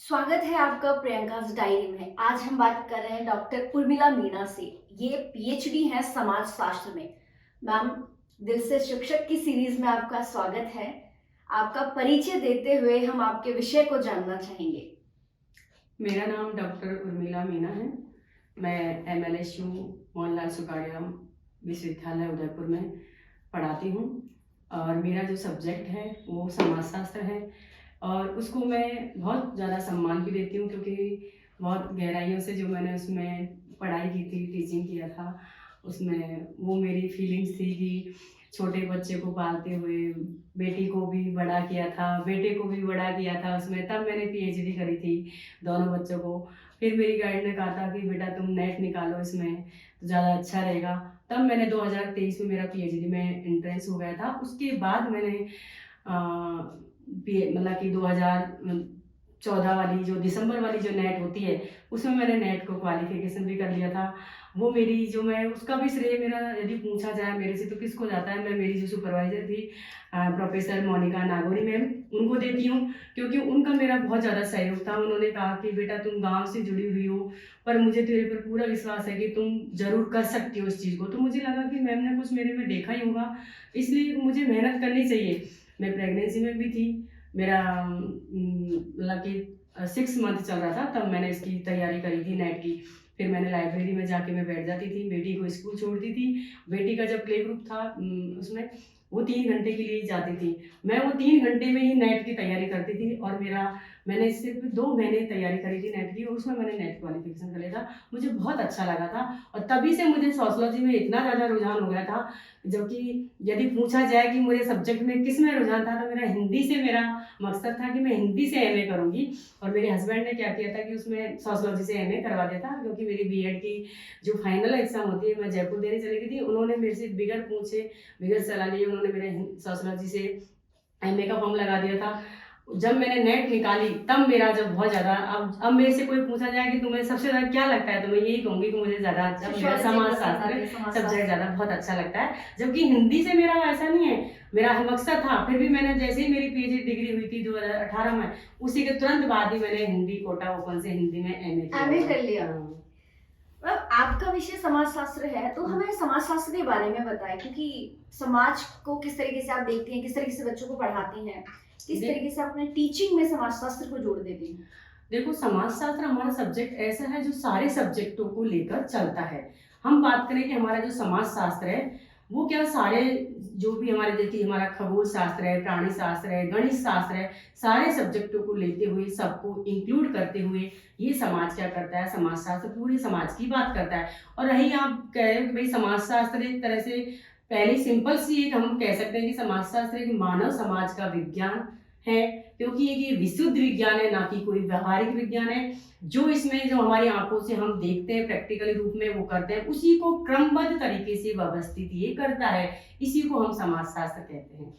स्वागत है आपका प्रियंका's डायरी में। आज हम बात कर रहे हैं डॉक्टर उर्मिला मीणा से। ये पीएचडी है समाज शास्त्र में। मैम, दिल से शिक्षक की सीरीज में आपका स्वागत है। आपका परिचय देते हुए हम आपके विषय को जानना चाहेंगे। मेरा नाम डॉक्टर उर्मिला मीणा है। मैं एमएलएसयू मोहनलाल सुखाड़िया विश्वविद्यालय उदयपुर में पढ़ाती हूँ और मेरा जो सब्जेक्ट है वो समाजशास्त्र है और उसको मैं बहुत ज़्यादा सम्मान भी देती हूँ क्योंकि बहुत गहराइयों से जो मैंने उसमें पढ़ाई की थी, टीचिंग किया था, उसमें वो मेरी फीलिंग्स थी कि छोटे बच्चे को पालते हुए बेटी को भी बड़ा किया था, बेटे को भी बड़ा किया था उसमें, तब मैंने पीएचडी करी थी दोनों बच्चों को। फिर मेरी गाइड ने कहा था कि बेटा तुम नेट निकालो इसमें तो ज़्यादा अच्छा रहेगा। तब मैंने 2023 में मेरा पीएचडी में एंट्रेंस हो गया था। उसके बाद मैंने मतलब कि 2014 वाली जो दिसंबर वाली जो नेट होती है उसमें मैंने नेट को क्वालिफिकेशन भी कर लिया था। वो मेरी जो मैं उसका भी श्रेय मेरा यदि पूछा जाए मेरे से तो किसको जाता है, मैं मेरी जो सुपरवाइज़र थी प्रोफेसर मोनिका नागौरी मैम, उनको देती हूँ क्योंकि उनका मेरा बहुत ज़्यादा सहयोग था। उन्होंने कहा कि बेटा तुम गाँव से जुड़ी हुई हो पर मुझे तेरे पर पूरा विश्वास है कि तुम ज़रूर कर सकती हो इस चीज़ को। तो मुझे लगा कि मैम ने कुछ मेरे में देखा ही होगा, इसलिए मुझे मेहनत करनी चाहिए। मैं प्रेगनेंसी में भी थी, मेरा मतलब कि 6 मंथ चल रहा था, तब मैंने इसकी तैयारी करी थी नेट की। फिर मैंने लाइब्रेरी में जाके मैं बैठ जाती थी, बेटी को स्कूल छोड़ती थी। बेटी का जब प्ले ग्रुप था उसमें वो 3 घंटे के लिए ही जाती थी। मैं वो 3 घंटे में ही नेट की तैयारी करती थी और मैंने सिर्फ 2 महीने तैयारी करी थी नेट की और उसमें मैंने नेट क्वालिफिकेशन कर लिया था। मुझे बहुत अच्छा लगा था और तभी से मुझे सोशियोलॉजी में इतना ज़्यादा रुझान हो गया था, जबकि यदि पूछा जाए कि मुझे सब्जेक्ट में किस में रुझान था तो मेरा हिंदी से मेरा मकसद था कि मैं हिंदी से एमए करूँगी। और मेरे हस्बैंड ने क्या किया था कि उसमें सोशियोलॉजी से एमए करवा दिया था क्योंकि मेरी बीएड की जो फाइनल एग्ज़ाम होती है मैं जयपुर देने चली गई थी। उन्होंने मेरे से बिगर पूछे, बिगर सलाह लिए उन्होंने मेरे सोशियोलॉजी से एमए का फॉर्म लगा दिया था। जब मैंने नेट निकाली तब मेरा जब बहुत ज़्यादा अब मेरे से कोई पूछा जाए कि तुम्हें सबसे ज़्यादा क्या लगता है तो मैं यही कहूँगी कि मुझे ज़्यादा अच्छा मेरा समाजशास्त्र सब्जेक्ट ज़्यादा बहुत अच्छा लगता है। जबकि हिंदी से मेरा ऐसा नहीं है, मेरा मकसद था। फिर भी मैंने जैसे ही मेरी पीएचडी डिग्री हुई थी 2018 में, उसी के तुरंत बाद ही मैंने हिंदी कोटा ओपन से हिंदी में एमए कर लिया। अब आपका विषय समाजशास्त्र है तो हमें समाजशास्त्र के बारे में बताएं, क्योंकि समाज को किस तरीके से आप देखती हैं, किस तरीके से बच्चों को पढ़ाती हैं, किस तरीके से अपने टीचिंग में समाजशास्त्र को जोड़ देती हैं। देखो, समाजशास्त्र हमारा सब्जेक्ट ऐसा है जो सारे सब्जेक्टों को लेकर चलता है। हम बात करें कि हमारा जो समाजशास्त्र है वो क्या सारे जो भी हमारे देखिए हमारा खगोल शास्त्र है, प्राणी शास्त्र है, गणित शास्त्र है, सारे सब्जेक्टों को लेते हुए सबको इंक्लूड करते हुए ये समाज क्या करता है, समाजशास्त्र पूरे समाज की बात करता है। और रही आप कह रहे हो कि भाई समाजशास्त्र एक तरह से पहले सिंपल सी एक हम कह सकते हैं कि समाजशास्त्र एक मानव समाज का विज्ञान है, क्योंकि ये विशुद्ध विज्ञान है, ना कि कोई व्यवहारिक विज्ञान है। जो इसमें जो हमारी आंखों से हम देखते हैं प्रैक्टिकली रूप में वो करते हैं, उसी को क्रमबद्ध तरीके से व्यवस्थित ये करता है, इसी को हम समाजशास्त्र कहते हैं।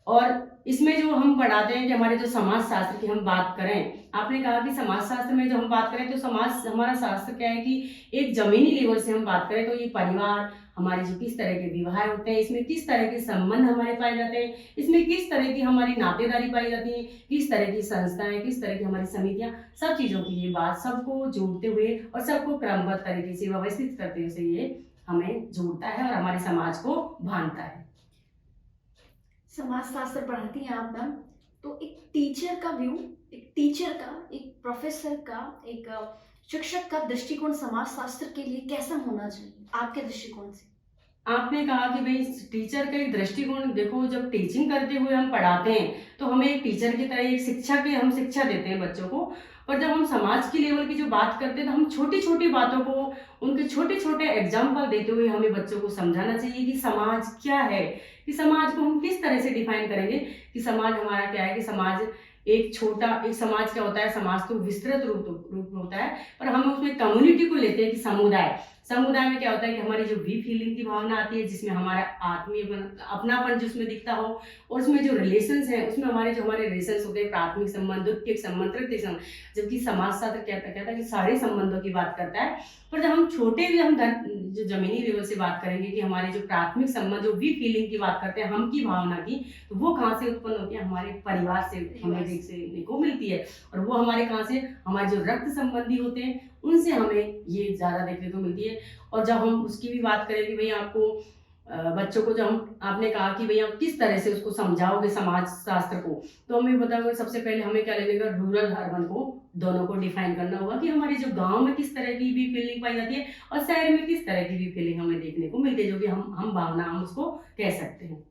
और इसमें जो हम पढ़ाते हैं कि हमारे जो समाजशास्त्र की हम बात करें, आपने कहा कि समाजशास्त्र में जो हम बात करें तो समाज हमारा शास्त्र क्या है कि एक जमीनी लेवल से हम बात करें तो ये परिवार हमारे जो किस तरह के विवाह होते हैं, इसमें किस तरह के संबंध हमारे पाए जाते हैं, इसमें किस तरह की हमारी नातेदारी पाई जाती है, किस तरह की संस्थाएं, किस तरह की हमारी समितियां, सब चीज़ों की ये बात सबको जोड़ते हुए और सबको क्रमबद्ध तरीके से व्यवस्थित करते हुए ये हमें जोड़ता है और हमारे समाज को बांधता है। समाजशास्त्र पढ़ाती हैं आप मैम, तो एक टीचर का व्यू, एक टीचर का, एक प्रोफेसर का, एक शिक्षक का दृष्टिकोण समाजशास्त्र के लिए कैसा होना चाहिए आपके दृष्टिकोण से? आपने कहा कि भाई टीचर का एक दृष्टिकोण देखो, जब टीचिंग करते हुए हम पढ़ाते हैं तो हमें एक टीचर की तरह एक हम शिक्षा देते हैं बच्चों को। पर जब हम समाज की लेवल की जो बात करते हैं तो हम छोटी छोटी बातों को उनके छोटे छोटे एग्जाम्पल देते हुए हमें बच्चों को समझाना चाहिए कि समाज क्या है, कि समाज को हम किस तरह से डिफाइन करेंगे, कि समाज हमारा क्या है, कि समाज एक समाज क्या होता है, समाज तो विस्तृत रूप होता है, पर हम उसमें कम्युनिटी को लेते हैं कि समुदाय। समुदाय में क्या होता है कि हमारी जो वी फीलिंग की भावना आती है, जिसमें हमारा आत्मीयपन, अपनापन जिसमें दिखता हो, और उसमें जो रिलेशंस हैं, उसमें हमारे रिलेशंस होते हैं, प्राथमिक संबंध, द्वितीयक संबंध, तृतीयक संबंध। जबकि समाजशास्त्र कहता है कि सारे संबंधों की बात करता है। पर जब हम जो जमीनी लेवल से बात करेंगे कि हमारे जो प्राथमिक संबंध, जो वी फीलिंग की बात करते हैं, हम की भावना की, तो वो कहाँ से उत्पन्न होती है? हमारे परिवार से हमें देखने को मिलती है। और वो हमारे कहाँ से? हमारे जो रक्त संबंधी होते हैं, उनसे हमें ये ज़्यादा देखने को मिलती है। और जब हम उसकी भी बात करें कि भाई आपको बच्चों को, जब आपने कहा कि भाई आप किस तरह से उसको समझाओगे समाज शास्त्र को, तो हमें बताओगे सबसे पहले हमें क्या लेने का, रूरल अर्बन को दोनों को डिफाइन करना होगा कि हमारे जो गांव में किस तरह की भी फीलिंग पाई जाती है और शहर में किस तरह की भी फीलिंग हमें देखने को मिलती है, जो कि हम भावना हम उसको कह सकते हैं।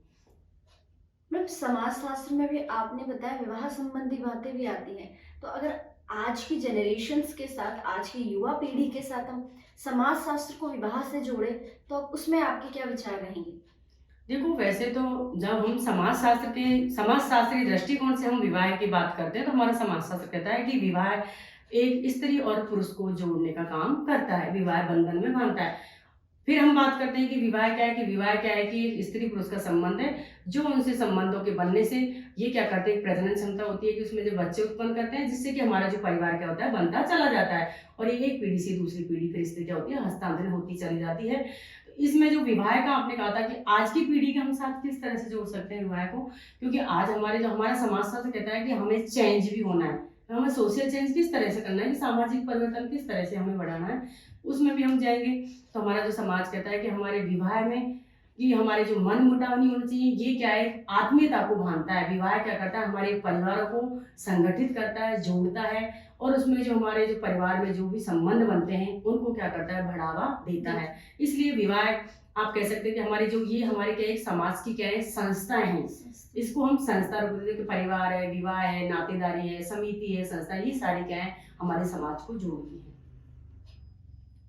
मैम, समाज शास्त्र में भी आपने बताया विवाह संबंधी बातें भी आती हैं, तो अगर आज की जनरेशन्स के साथ, आज की युवा पीढ़ी के साथ हम समाज शास्त्र को विवाह से जोड़े, तो अब उसमें आपके क्या विचार रहेंगे? देखो, वैसे तो जब हम समाज शास्त्रीय दृष्टिकोण से हम विवाह की बात करते हैं, तो हमारा समाज शास्त्र कहता है कि विवाह एक स्त्री और पुरुष को जोड़ने का काम करता है, विवाह बंधन में बांधता है। फिर हम बात करते हैं कि विवाह क्या है, कि स्त्री पुरुष का संबंध है, जो उनसे संबंधों के बनने से ये क्या करते हैं, प्रजनन क्षमता होती है कि उसमें जो बच्चे उत्पन्न करते हैं, जिससे कि हमारा जो परिवार क्या होता है, बनता चला जाता है। और ये एक पीढ़ी से दूसरी पीढ़ी फिर इससे क्या होती है, हस्तांतरण होती चली जाती है। तो इसमें जो विवाह का आपने कहा था कि आज की पीढ़ी के हम साथ किस तरह से जोड़ सकते हैं विवाह को, क्योंकि आज हमारा समाज शास्त्र कहता है कि हमें चेंज भी होना है, हमें सोशल चेंज किस तरह से करना है, कि सामाजिक परिवर्तन किस तरह से हमें बढ़ाना है, उसमें भी हम जाएंगे। तो हमारा जो समाज कहता है कि हमारे विवाह में कि हमारे जो मन मुटाव नहीं होना चाहिए, ये क्या है, आत्मीयता को बांधता है। विवाह क्या करता है, हमारे परिवारों को संगठित करता है, जोड़ता है, और उसमें जो हमारे जो परिवार में जो भी संबंध बनते हैं, उनको क्या करता है, बढ़ावा देता है। इसलिए विवाह आप कह सकते हैं कि हमारे क्या एक समाज की क्या है, संस्थाएं हैं। इसको हम संस्था रूप में, परिवार है, विवाह है, नातेदारी है, समिति है, संस्था, ये सारी क्या है, हमारे समाज को जोड़ती है।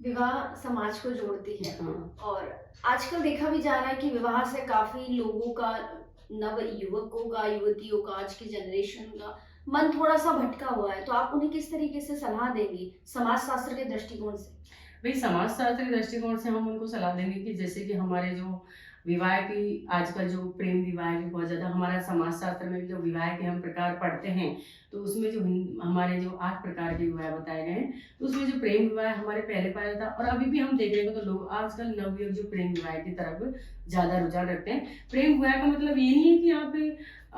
विवाह समाज को जोड़ती है। हाँ। और आजकल देखा भी जा रहा है कि विवाह से काफी लोगों का, नव युवकों का, युवतियों का, आज की जनरेशन का मन थोड़ा सा भटका हुआ है, तो आप उन्हें किस तरीके से सलाह देंगी समाज शास्त्र के दृष्टिकोण से? भाई, समाज शास्त्र के दृष्टिकोण से हम उनको सलाह देंगे कि जैसे कि हमारे जो विवाह की आजकल जो प्रेम विवाह भी बहुत ज़्यादा, हमारा समाज शास्त्र में भी जो विवाह के हम प्रकार पढ़ते हैं, तो उसमें जो हमारे जो 8 प्रकार के विवाह बताए गए हैं, तो उसमें जो प्रेम विवाह हमारे पहले पाया था, और अभी भी हम देख रहे हैं तो लोग आजकल नवयुवक जो प्रेम विवाह की तरफ ज़्यादा रुझान रखते हैं। प्रेम विवाह का मतलब ये नहीं है कि आप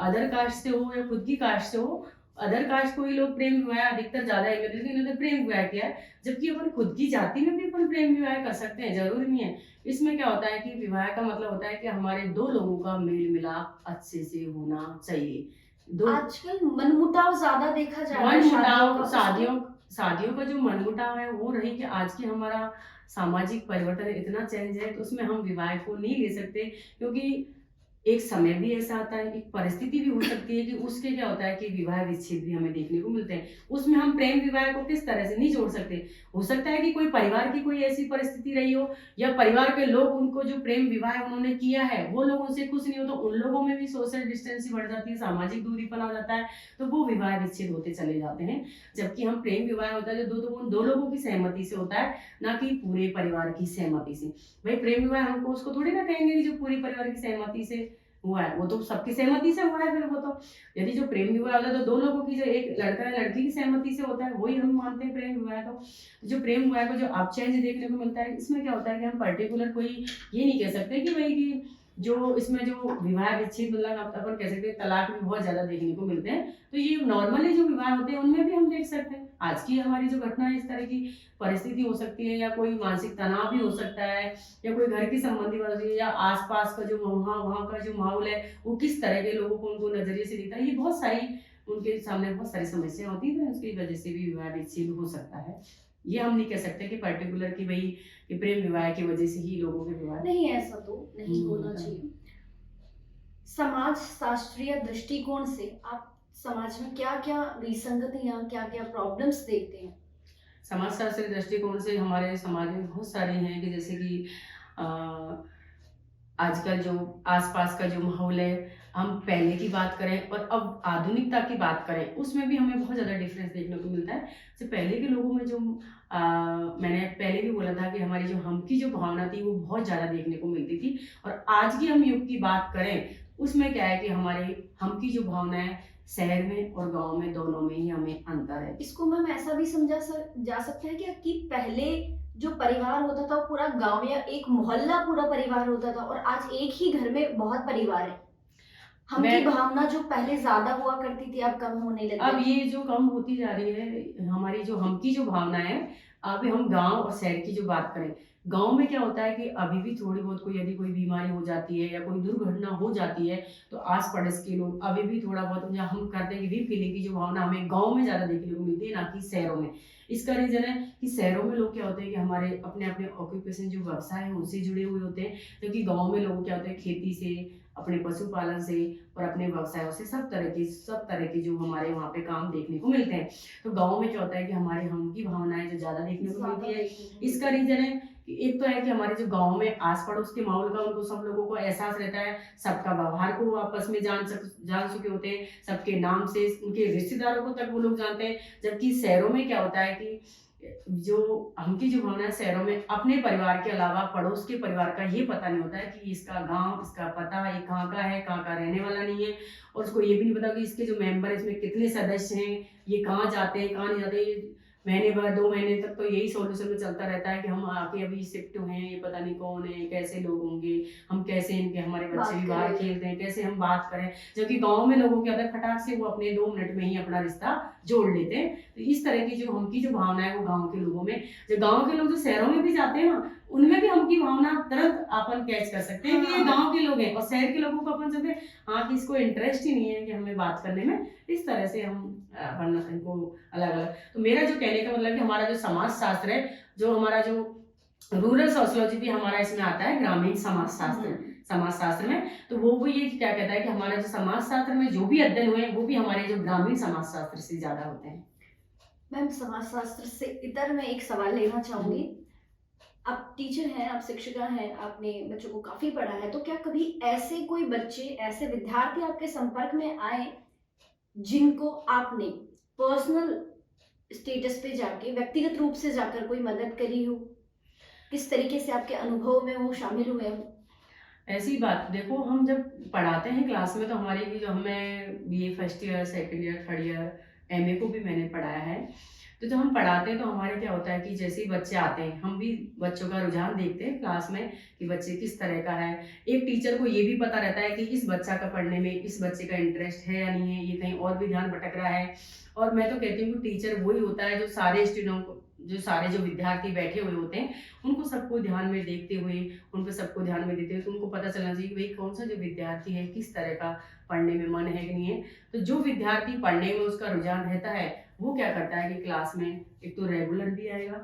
अदर कास्ट से हो या खुद की कास्ट से हो, अदर कास्ट को ही लोग प्रेम विवाह अधिकतर ज़्यादा अहमियत देते हैं, इन्होंने प्रेम विवाह किया है, जबकि अपन खुद की जाति में भी अपन प्रेम विवाह कर सकते हैं, जरूरी नहीं है। इसमें क्या होता है कि विवाह का मतलब होता है कि हमारे दो लोगों का मेल मिलाप अच्छे से होना चाहिए। दो आजकल मनमुटाव ज्यादा देखा जा रहा है मनमुटाव, शादियों का। शादियों का जो मनमुटाव है वो रही कि आज की हमारा सामाजिक परिवर्तन इतना चेंज है, तो उसमें हम विवाह को नहीं ले सकते, क्योंकि एक समय भी ऐसा आता है, एक परिस्थिति भी हो सकती है कि उसके क्या होता है कि विवाह विच्छेद भी हमें देखने को मिलते हैं। उसमें हम प्रेम विवाह को किस तरह से नहीं जोड़ सकते। हो सकता है कि कोई परिवार की कोई ऐसी परिस्थिति रही हो, या परिवार के लोग उनको जो प्रेम विवाह उन्होंने किया है वो लोग उनसे खुश नहीं हो, तो उन लोगों में भी सोशल डिस्टेंस बढ़ जाती है, सामाजिक दूरीपन आ जाता है, तो वो विवाह विच्छेद होते चले जाते हैं। जबकि हम प्रेम विवाह होता है जो दो लोगों की सहमति से होता है, ना कि पूरे परिवार की सहमति से। भाई, प्रेम विवाह हमको उसको थोड़ी ना कहेंगे कि जो पूरी परिवार की सहमति से हुआ है, वो तो सबकी सहमति से हुआ है। फिर वो तो यदि जो प्रेम विवाह होता है तो दो लोगों की, जो एक लड़का या लड़की की सहमति से होता है, वही हम मानते हैं प्रेम विवाह। तो जो प्रेम विवाह को जो अब चेंज देखने को मिलता है, इसमें क्या होता है कि हम पर्टिकुलर कोई ये नहीं कह सकते कि भाई कि जो इसमें जो विवाह विच्छेद, मतलब अपन कह सकते हैं तलाक भी बहुत ज्यादा देखने को मिलते हैं, तो ये नॉर्मली जो विवाह होते हैं उनमें भी हम देख सकते हैं। आज की हमारी जो घटना है, इस तरह की परिस्थिति हो सकती है, या कोई मानसिक तनाव भी हो सकता है, या कोई घर की संबंधी बात होती है, या आसपास का जो वहाँ का जो माहौल है वो किस तरह के लोगों को उनको नजरिए से दिखता है, ये बहुत सारी उनके सामने बहुत सारी समस्या होती है, तो उसकी वजह से भी विवाह विच्छेद हो सकता है। ये हम नहीं कह सकते कि पर्टिकुलर कि भाई कि प्रेम विवाह की वजह से ही लोगों के विवाह नहीं, ऐसा तो नहीं होना चाहिए। समाज शास्त्रीय दृष्टिकोण से आप समाज में क्या क्या विसंगतियां, क्या क्या प्रॉब्लम्स देखते हैं? समाज शास्त्र दृष्टिकोण से हमारे समाज में बहुत सारे हैं कि जैसे कि आजकल जो आसपास का जो माहौल है, हम पहले की बात करें और अब आधुनिकता की बात करें, उसमें भी हमें बहुत ज़्यादा डिफरेंस देखने को मिलता है। जैसे पहले के लोगों में जो मैंने पहले भी बोला था कि हमारी जो हम की जो भावना थी वो बहुत ज़्यादा देखने को मिलती थी, और आज की हम युग की बात करें, उसमें क्या है कि हमारे हम की जो भावना है, शहर में और गाँव में दोनों में ही हमें अंतर है। इसको मैम ऐसा भी जा सकता है क्या कि पहले जो परिवार होता था वो पूरा गांव या एक मोहल्ला पूरा परिवार होता था, और आज एक ही घर में बहुत परिवार है। हम की मैं भावना जो पहले ज्यादा हुआ करती थी अब कम होने लग अब गई। ये जो कम होती जा रही है, हमारी जो हम की जो भावना है, अभी हम गाँव और शहर की जो बात करें, गाँव में क्या होता है कि अभी भी थोड़ी बहुत कोई यदि कोई बीमारी हो जाती है या कोई दुर्घटना हो जाती है, तो आस-पड़ोस के लोग अभी भी थोड़ा बहुत जहाँ हम करते हैं कि रीफ फीलिंग की जो भावना हमें गाँव में ज़्यादा देखने को मिलती है, ना कि शहरों में। इसका रीज़न है कि शहरों में लोग क्या होते हैं कि हमारे अपने-अपने ऑक्यूपेशन जो व्यवसाय है, उनसे जुड़े हुए होते हैं, जबकि गाँव में लोग क्या होते हैं खेती से, अपने पशुपालन से और अपने व्यवसायों से सब तरह के जो हमारे वहाँ पे काम देखने को मिलते हैं। तो गाँव में क्या होता है कि हमारे हम की भावनाएँ जो ज़्यादा देखने को ज्यादा मिलती है। देखने को इसका मिलती रीज़न है कि एक तो है कि हमारे जो गाँव में आस-पड़ोस के माहौल का उनको सब लोगों को एहसास रहता है, सबका व्यवहार को वो आपस में जान चुके होते हैं, सबके नाम से उनके रिश्तेदारों को तक वो लोग जानते हैं। जबकि शहरों में क्या होता है कि जो हम की जो भावना है, शहरों में अपने परिवार के अलावा पड़ोस के परिवार का ये पता नहीं होता है कि इसका गाँव, इसका पता, ये कहाँ का है, कहाँ का रहने वाला नहीं है, और उसको ये भी नहीं पता कि इसके जो मेंबर हैं, इसमें कितने सदस्य हैं, ये कहाँ जाते हैं, कहाँ नहीं जाते। ये महीने भर, 2 महीने तक तो यही सॉल्यूशन में चलता रहता है कि हम आके अभी शिफ्ट हुए हैं, ये पता नहीं कौन है, कैसे लोग होंगे, हम कैसे इनके हमारे बच्चे बात भी बाहर करें। खेलते हैं, कैसे हम बात करें। जबकि गाँव में लोगों को क्या होता है, फटाक से वो अपने 2 मिनट में ही अपना रिश्ता जोड़ लेते हैं। तो इस तरह की जो हम की जो भावना है वो गाँव के लोगों में, जो गाँव के लोग जो शहरों में भी जाते हैं ना, उनमें भी हम की भावना तुरंत अपन कैच कर सकते हैं कि ये हाँ। गाँव के लोग हैं, और शहर के लोगों को अपन सोचते हैं हाँ कि इसको इंटरेस्ट ही नहीं है कि हमें बात करने में। इस तरह से हम वरना इनको अलग-अलग। तो मेरा जो कहने का मतलब कि हमारा जो समाज शास्त्र है, जो हमारा जो रूरल सोशियोलॉजी भी हमारा इसमें आता है, ग्रामीण समाज शास्त्र में, तो वो भी ये क्या कहता है कि हमारा जो समाज शास्त्र में जो भी अध्ययन हुए हैं, वो भी हमारे जो ग्रामीण समाज शास्त्र से ज़्यादा होते हैं। मैम समाजशास्त्र से इतर मैं एक सवाल लेना चाहूंगी। आप टीचर हैं, आप शिक्षिका हैं, आपने बच्चों को काफी पढ़ा है, तो क्या कभी ऐसे कोई बच्चे, ऐसे विद्यार्थी आपके संपर्क में आए जिनको आपने पर्सनल स्टेटस पे जाके, व्यक्तिगत रूप से जाकर कोई मदद करी हो? किस तरीके से आपके अनुभव में वो शामिल हुए हो? ऐसी बात देखो, हम जब पढ़ाते हैं क्लास में, तो हमारी भी जो हमें BA first year, second year, third year, MA को भी मैंने पढ़ाया है। तो जब हम पढ़ाते हैं तो हमारे क्या होता है कि जैसे ही बच्चे आते हैं, हम भी बच्चों का रुझान देखते हैं क्लास में कि बच्चे किस तरह का है। एक टीचर को ये भी पता रहता है कि इस बच्चा का पढ़ने में, इस बच्चे का इंटरेस्ट है या नहीं है, ये कहीं और भी ध्यान भटक रहा है। और मैं तो कहती हूँ कि टीचर वही होता है जो सारे स्टूडेंट को, जो सारे जो विद्यार्थी बैठे हुए होते हैं, उनको सबको ध्यान में देखते हुए, उन पे सबको ध्यान में देते हुए, तो उनको पता चलना चाहिए कि भाई कौन सा जो विद्यार्थी है, किस तरह का पढ़ने में मन है कि नहीं है। तो जो विद्यार्थी पढ़ने में उसका रुझान रहता है, वो क्या करता है कि क्लास में एक तो रेगुलर भी आएगा,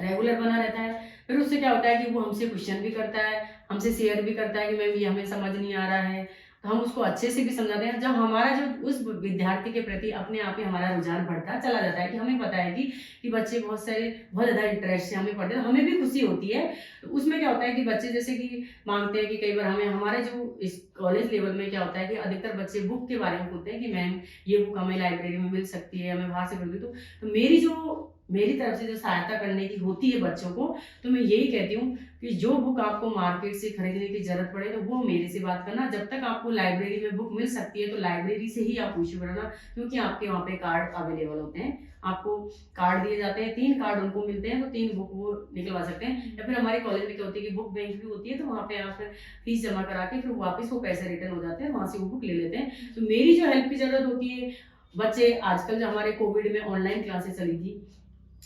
रेगुलर बना रहता है। फिर उससे क्या होता है कि वो हमसे क्वेश्चन भी करता है, हमसे शेयर भी करता है कि मैम ये हमें समझ नहीं आ रहा है। तो हम उसको अच्छे से भी समझाते हैं। जब हमारा जो उस विद्यार्थी के प्रति अपने आप ही हमारा रुझान बढ़ता चला जाता है कि हमें पता है कि बच्चे बहुत ज़्यादा इंटरेस्ट से हमें पढ़ते हैं, तो हमें भी खुशी होती है। तो उसमें क्या होता है कि बच्चे जैसे कि माँगते हैं कि कई बार हमें, हमारे जो इस कॉलेज लेवल में क्या होता है कि अधिकतर बच्चे बुक के बारे में पूछते हैं कि मैम ये बुक हमें लाइब्रेरी में मिल सकती है, हमें वहाँ से मिल सकती है। तो मेरी तरफ से जो सहायता करने की होती है बच्चों को, तो मैं यही कहती हूँ कि जो बुक आपको मार्केट से खरीदने की ज़रूरत पड़े तो वो मेरे से बात करना। जब तक आपको लाइब्रेरी में बुक मिल सकती है तो लाइब्रेरी से ही आप इश्यू कराना, क्योंकि आपके वहाँ पे कार्ड अवेलेबल होते हैं। आपको कार्ड दिए जाते हैं, 3 कार्ड उनको मिलते हैं, तो 3 बुक वो निकलवा सकते हैं। या फिर हमारे कॉलेज में क्या होती है कि बुक बैंक भी होती है, तो वहाँ पे आप फीस जमा करा के फिर वापस वो पैसे रिटर्न हो जाते हैं, वहाँ से वो बुक ले लेते हैं। तो मेरी जो हेल्प की ज़रूरत होती है, बच्चे आजकल जो हमारे कोविड में ऑनलाइन क्लासेस चली थी,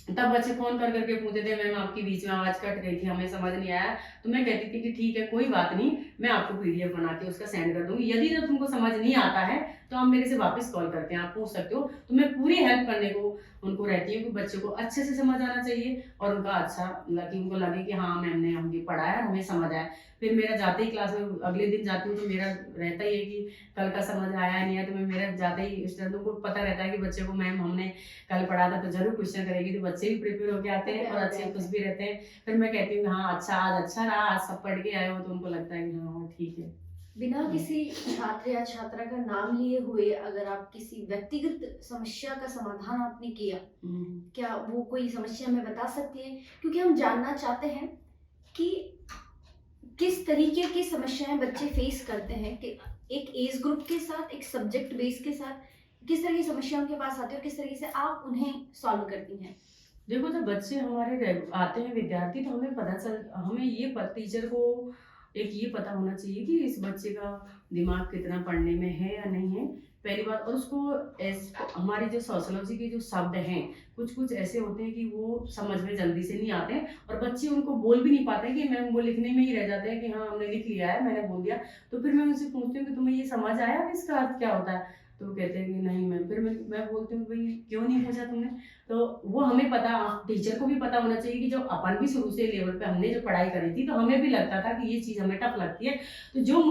तब बच्चे फ़ोन कर के पूछते थे मैम आपकी बीच में आवाज़ कट गई थी, हमें समझ नहीं आया। तो मैं कहती थी कि ठीक है, कोई बात नहीं, मैं आपको पीडीएफ बना के उसका सेंड कर दूँगी। यदि जब तुमको समझ नहीं आता है तो आप मेरे से वापस कॉल करके आप पूछ सकते हो। तो मैं पूरी हेल्प करने को उनको रहती हूँ कि बच्चे को अच्छे से समझ आना चाहिए और उनका अच्छा लगे, उनको लगे कि हाँ मैम ने हमें पढ़ाया और हमें समझ आया। फिर मेरा जाते ही क्लास में अगले दिन जाती हूँ तो मेरा रहता ही है कि कल का समझ आया नहीं है, तो मैं मेरा जाते ही स्टूडेंटों को पता रहता है कि बच्चे को मैम हमने कल पढ़ा था, तो ज़रूर क्वेश्चन करेगी। तो बच्चे भी प्रिपेयर होके आते हैं और अच्छे खुश भी रहते हैं। फिर मैं कहती हूँ हाँ अच्छा, आज अच्छा रहा, आज सब पढ़ के आए हो, तो उनको लगता है कि हाँ ठीक है। बिना किसी छात्र या छात्रा का नाम लिए हुए अगर आप किसी व्यक्तिगत समस्या का समाधान आपने किया, क्या वो कोई समस्या हमें बता सकती है? क्योंकि हम जानना चाहते हैं कि किस तरीके की समस्याएं बच्चे फेस करते हैं, कि एक एज ग्रुप के साथ, एक सब्जेक्ट बेस के साथ किस तरह की समस्या उनके पास आती है और किस तरीके से आप उन्हें सॉल्व करती हैं? देखो, जब बच्चे हमारे आते हैं विद्यार्थी, तो हमें ये टीचर को एक ये पता होना चाहिए कि इस बच्चे का दिमाग कितना पढ़ने में है या नहीं है, पहली बात। और उसको हमारी जो सोशियोलॉजी के जो शब्द हैं, कुछ कुछ ऐसे होते हैं कि वो समझ में जल्दी से नहीं आते हैं और बच्चे उनको बोल भी नहीं पाते कि मैम, वो लिखने में ही रह जाते हैं कि हाँ हमने लिख लिया है, मैंने बोल दिया। तो फिर मैं उनसे पूछती हूँ कि तुम्हें ये समझ आया कि इसका अर्थ क्या होता है? तो वो कहते हैं कि नहीं मैम। फिर मैं बोलती हूँ भाई क्यों नहीं पूछा तुमने? तो वो हमें पता, टीचर को भी पता होना चाहिए कि जो अपन भी शुरू से लेवल पे हमने जो पढ़ाई करी थी, तो हमें भी लगता था कि ये चीज़ हमें टफ लगती है। तो जो